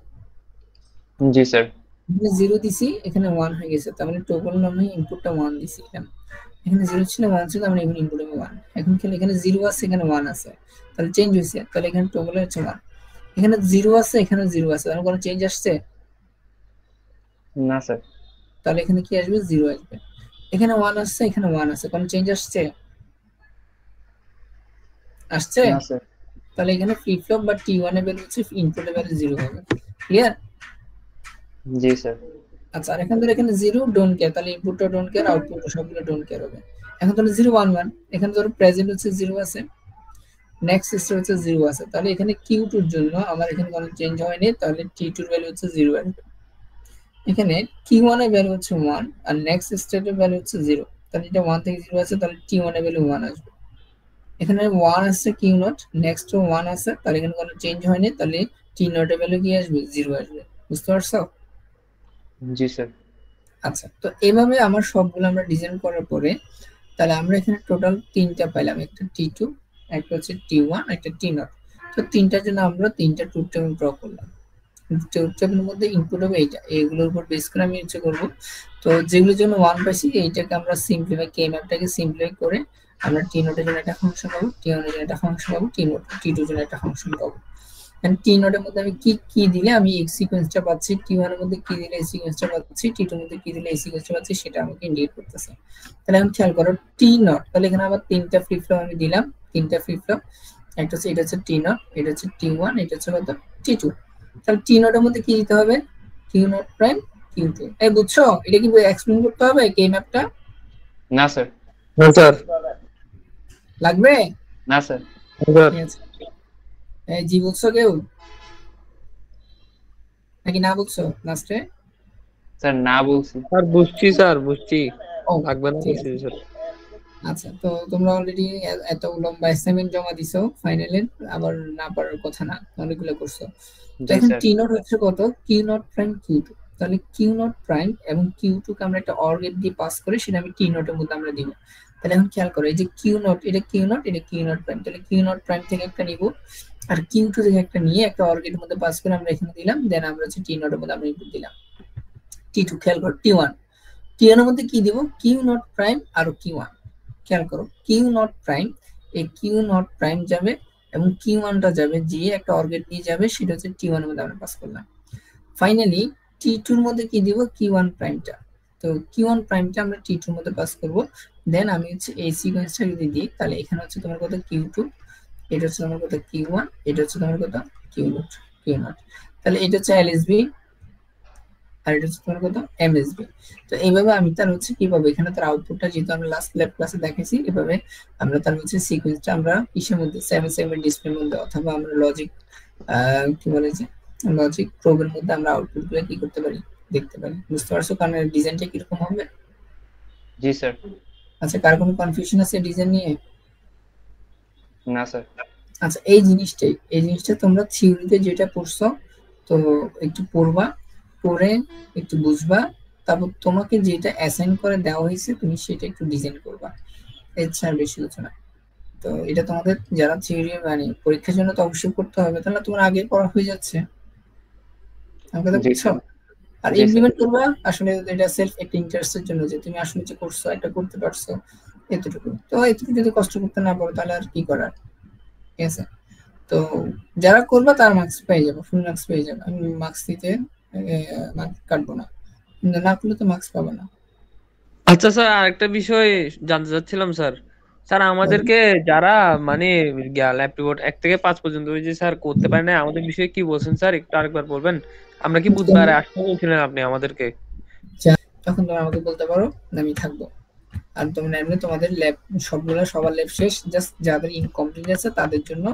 জি স্যার
এখানে 0 দিছি, এখানে 1 হয়ে গেছে, তার মানে টোটাল নামে ইনপুটটা 1 দিছি। এখানে 0 ছিল 1 ছিল, তার মানে এখন ইনপুট হবে 1। এখন খেলে এখানে 0 আছে, এখানে 1 আছে, তাহলে চেঞ্জ হয়েছে, তাহলে এখানে টোটাল হচ্ছে 1। এখানে 0 আছে, এখানে 0 আছে, তার কোনো চেঞ্জ আসছে?
না স্যার
তাহলে এখানে কি আসবে? 0 আসবে। এখানে 1 আসছে, এখানে 1 আছে, কোনো চেঞ্জ আসছে? আসছে?
না স্যার
তাহলে এখানে ফ্লিপ ফ্লপ বা T1 এর ভ্যালু হচ্ছে ইনপুটের ভ্যালু 0 হবে। ক্লিয়ার?
জি স্যার
আচ্ছা, আর এখান ধরে এখানে 0 ডোন্ট কেয়ার, তাহলে ইনপুটটা ডোন্ট কেয়ার, আউটপুটটা সবগুলো ডোন্ট কেয়ার হবে। এখন তাহলে 0 1 1, এখানে ধরো প্রেজেন্ট হচ্ছে 0 আছে, নেক্সট স্টেট হচ্ছে 0 আছে, তাহলে এখানে Q2 এর জন্য আমার এখানে কোনো চেঞ্জ হয়নি, তাহলে T2 এর ভ্যালু হচ্ছে 0 আসবে। এখানে Q1 এর ভ্যালু হচ্ছে 1 আর নেক্সট স্টেটের ভ্যালু হচ্ছে 0, তাহলে এটা 1 থেকে 0 আছে, তাহলে T1 এর ভ্যালু 1 আসবে। এখানে 1 আছে Q0, নেক্সট 1 আছে, তাহলে এখানে কোনো চেঞ্জ হয়নি, তাহলে T0 এর ভ্যালু কি আসবে? 0 আসবে। বুঝতে পারছো?
জি স্যার
আচ্ছা, তো এভাবে আমার সবগুলো আমরা ডিজাইন করার পরে তাহলে আমরা এখানে টোটাল 3টা পাইলাম, একটা T2, একটা হচ্ছে T1, একটা T0। তো তিনটার জন্য আমরা 3টা ট্রুথ টেবিল ড্র করলাম। ট্রুথ টেবিলের মধ্যে ইনপুট হবে এইটা, এইগুলোর উপর বেস করে আমি ইচ্ছে করব। তো যেগুলোর জন্য 1 পাইছি এইটাকে আমরা সিম্পলিফাই, কে ম্যাপটাকে সিম্পলিফাই করে আমরা T0 এর জন্য একটা ফাংশন পাবো, T1 এর জন্য একটা ফাংশন পাবো, T2 এর জন্য একটা ফাংশন পাবো। T0 এর মধ্যে আমি কি কি দিলে আমি এই সিকোয়েন্সটা পাচ্ছি, T1 এর মধ্যে কি দিলে এই সিকোয়েন্সটা পাচ্ছি, T2 এর মধ্যে কি দিলে এই সিকোয়েন্সটা পাচ্ছি, সেটা আমাকে ইন্ডিকেট করতেছে। তাহলে এখন খেয়াল করো T0, তাহলে এখানে আবার 3টা ফ্লিপ ফ্লপ আমি দিলাম, 3টা ফ্লিপ ফ্লপ, একটা হচ্ছে এটা হচ্ছে T0, এটা হচ্ছে T1, এটা হচ্ছে কত? T2। তাহলে T0 এর মধ্যে কি দিতে হবে? Q0 prime Q2। এই বুঝছো? এটা কি এক্সপ্লেইন করতে হবে কে ম্যাপটা?
না স্যার
না স্যার
লাগবে?
না স্যার
ঠিক আছে। এই জি বুঝছো কেউ নাকি না বুঝছো লাস্টে?
স্যার না বলছি
স্যার বুঝছি স্যার বুঝছি,
ও
লাগবে না
ঠিক
বলছি
আছে।
স্যার।
আচ্ছা, তো তোমরা অলরেডি এত লম্বা অ্যাসাইনমেন্ট জমা দিছো ফাইনালে, আবার না পারার কথা না, অনেকগুলো করছো। তো
জি
এখন
স্যার
T0 হচ্ছে কত? Q0 prime Q2। তাহলে Q0 প্রাইম এবং Q2 কে আমরা একটা অর গেট দিয়ে পাস করে সেটা আমি T0 এর মধ্যে আমরা দিব। তাহলে এখন খেয়াল করো এই যে Q0, এটা Q0, এটা Q0 প্রাইম, তাহলে Q0 প্রাইম থেকে একটা নিব আর Q2 থেকে একটা নিয়ে একটা অর গেটের মধ্যে পাস করে আমরা এখানে দিলাম, দেন আমরা হচ্ছে T0 এর মধ্যে আমরা ইনপুট দিলাম। T2 খেয়াল করো T1 এর মধ্যে কি দিব? Q0 প্রাইম আর Q1। খেয়াল করো Q0 প্রাইম, এই Q0 প্রাইম যাবে এবং Q1 টা যাবে, যে একটা অর্গেট নিয়ে যাবে, সেটা হচ্ছে T1 এর মধ্যে আমরা পাস করলাম। ফাইনালি T2 এর মধ্যে কি দিব? Q1 প্রাইমটা। তো Q1 প্রাইমটা আমরা T2 এর মধ্যে পাস করব। দেন আমি হচ্ছে এই সিকোয়েন্সটা যদি দিই, তাহলে এখানে হচ্ছে তোমার কত? Q2, এটা হচ্ছে তোমার কত? Q1, এটা হচ্ছে তোমার কত? Q0। তাহলে এটা হচ্ছে LSB আর এটা হচ্ছে তোমার কত? MSB। তো এইভাবে আমি তার হচ্ছে কি পাবো, এখানে তার আউটপুটটা যেহেতু আমরা লাস্ট ল্যাব ক্লাসে দেখেছি, এভাবে আমরা তার হচ্ছে সিকোয়েন্সটা আমরা কিসের মধ্যে 7 সেগমেন্ট ডিসপ্লের মধ্যে অথবা আমরা লজিক কি বলে যে লজিক প্রোবের মধ্যে আমরা আউটপুটগুলো কি করতে পারি, দেখতে পারি। বুঝতে পারছো কারণ ডিজাইনটা কিরকম হবে?
জি স্যার
আচ্ছা, কার কোনো কনফিউশন আছে ডিজাইন নিয়ে?
না স্যার
আচ্ছা, এই জিনিসটা তোমরা থিওরিতে যেটা পড়ছো তো একটু পড়বা, পড়ে একটু বুঝবা, তারপর তোমাকে যেটা অ্যাসাইন করে দেওয়া হয়েছে তুমি সেটা একটু ডিজাইন করবা, এর ছাড়া বেশি কিছু না। তো এটা তোমাদের যারা থিওরি মানে পরীক্ষার জন্য তো অবশ্যই করতে হবে, তাহলে তোমার আগে পড়া হয়ে যাচ্ছে। আমাকে তো
জি
বুঝছো?
স্যার
আর
জি স্যার
ইমপ্লিমেন্ট করবা আসলে এটা সেলফ একটা ইন্টারেস্টের জন্য, যে তুমি আসলে যে করছো একটা করতে পারছো এতটুকু। তো এতটুকু যদি কষ্ট করতে না পারো তাহলে আর কি করার, ঠিক আছে? তো যারা করবা তার মার্কস পেয়ে যাবে, ফুল মার্কস পেয়ে যাবে। আমি মার্কস দিতে মার্কস কাটবো না, কিন্তু না করলে তো মার্কস পাবে না।
আচ্ছা স্যার, আরেকটা বিষয় জানতে চাচ্ছিলাম স্যার, স্যার আমাদেরকে যারা মানে ল্যাব রিপোর্ট 1 থেকে 5 পর্যন্ত ওই যে স্যার করতে পারে না আমাদের বিষয়ে কি বলছেন স্যার একটু আরেকবার বলবেন? আমরা কি বুধবারে আসতে বলছিলেন আপনি আমাদেরকে?
তখন তোমরা আমাকে বলতে পারো, আমি থাকবো। আর তোমরা এমনি তোমাদের ল্যাব সবার ল্যাব শেষ, জাস্ট যাদের ইনকমপ্লিট আছে তাদের জন্য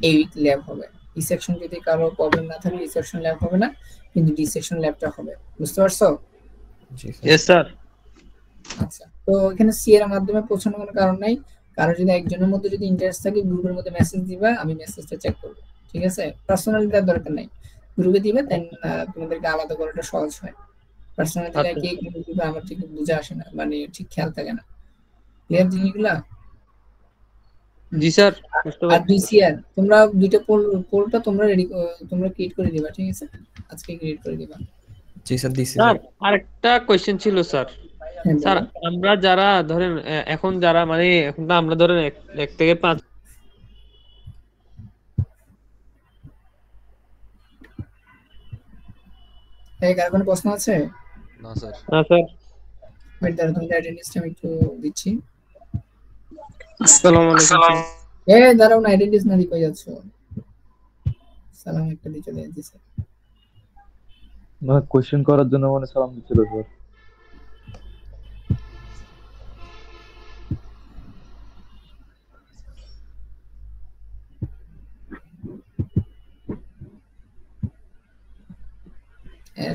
এই উইক ল্যাব হবে। ই সেকশন যদি কারো প্রবলেম না থাকে ই সেকশন ল্যাব হবে না, কিন্তু ডি সেকশন ল্যাবটা হবে। বুঝতে পারছো?
Yes sir.
আচ্ছা, তো এখানে সি এর মাধ্যমে পৌঁছানোর কোনো কারণ নাই। কারণ যদি একজনের মধ্যে যদি ইন্টারেস্ট থাকে গ্রুপের মধ্যে মেসেজ দিবা, আমি মেসেজটা চেক করব। ঠিক আছে? পার্সোনালি দেওয়ার দরকার নাই, গ্রুপে দিবে, দেন তোমাদেরকে আলাদা করাটা সহজ হয়। পার্সোনালি দিলে কে কি দিবে আমার ঠিক বুঝে আসে না, মানে ঠিক খেয়াল থাকে না। ক্লিয়ার জিনিসগুলা?
জি স্যার।
আর ডিসিআর তোমরা দুইটা পোলটা তোমরা ক্রিয়েট করে দিবা। ঠিক আছে? আজকে ক্রিয়েট করে দিবা।
জি স্যার দিছি
স্যার আরেকটা কোশ্চেন ছিল স্যার। স্যার আমরা যারা ধরেন এখন যারা মানে এখন তো আমরা ধরেন 1 থেকে 5
এই কার কোনো প্রশ্ন আছে?
না স্যার।
না স্যার।
ওয়েট দাঁড়াও, তোমাদের অ্যাটেন্ডেন্সটা আমি একটু দিচ্ছি।
আসসালামু আলাইকুম।
দাঁড়াও না, অ্যাটেন্ডেন্স না দিয়ে কই যাচ্ছ? সালাম একটা দিয়ে চলে যাচ্ছে।
মানে কোশ্চেন করার জন্য মানে সালাম দিচ্ছিল স্যার।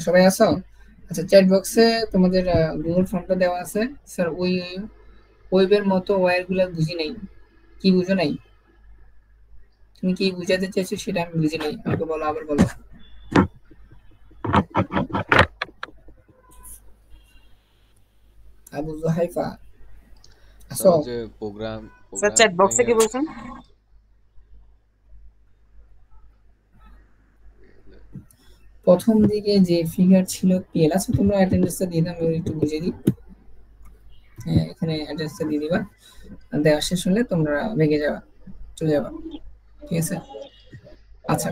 সবাই আছো? আচ্ছা, চ্যাট বক্সে তোমাদের গুগল ফর্মটা দেওয়া আছে। স্যার ওই ওয়েবের মতো ওয়্যারগুলো বুঝি নাই। কি বুঝো নাই? তুমি কি বুঝাতে চাইছো সেটা আমি বুঝি নাই, আমাকে বলো, আবার বলো। আবু জুহাইফা আসো।
যে প্রোগ্রাম
স্যার চ্যাট বক্সে কি বলছেন?
প্রথম দিকে যে ফিগার ছিল পিএল, আচ্ছা তোমরা অ্যাটেন্ডেন্সটা দিয়ে দাও, আমি একটু বুঝিয়ে দিই। এখানে অ্যাটেন্ডেন্সটা দিয়ে দিবা, দেওয়া শেষ হলে তোমরা ভেঙে যাবা, চলে যাবা। ঠিক আছে? আচ্ছা,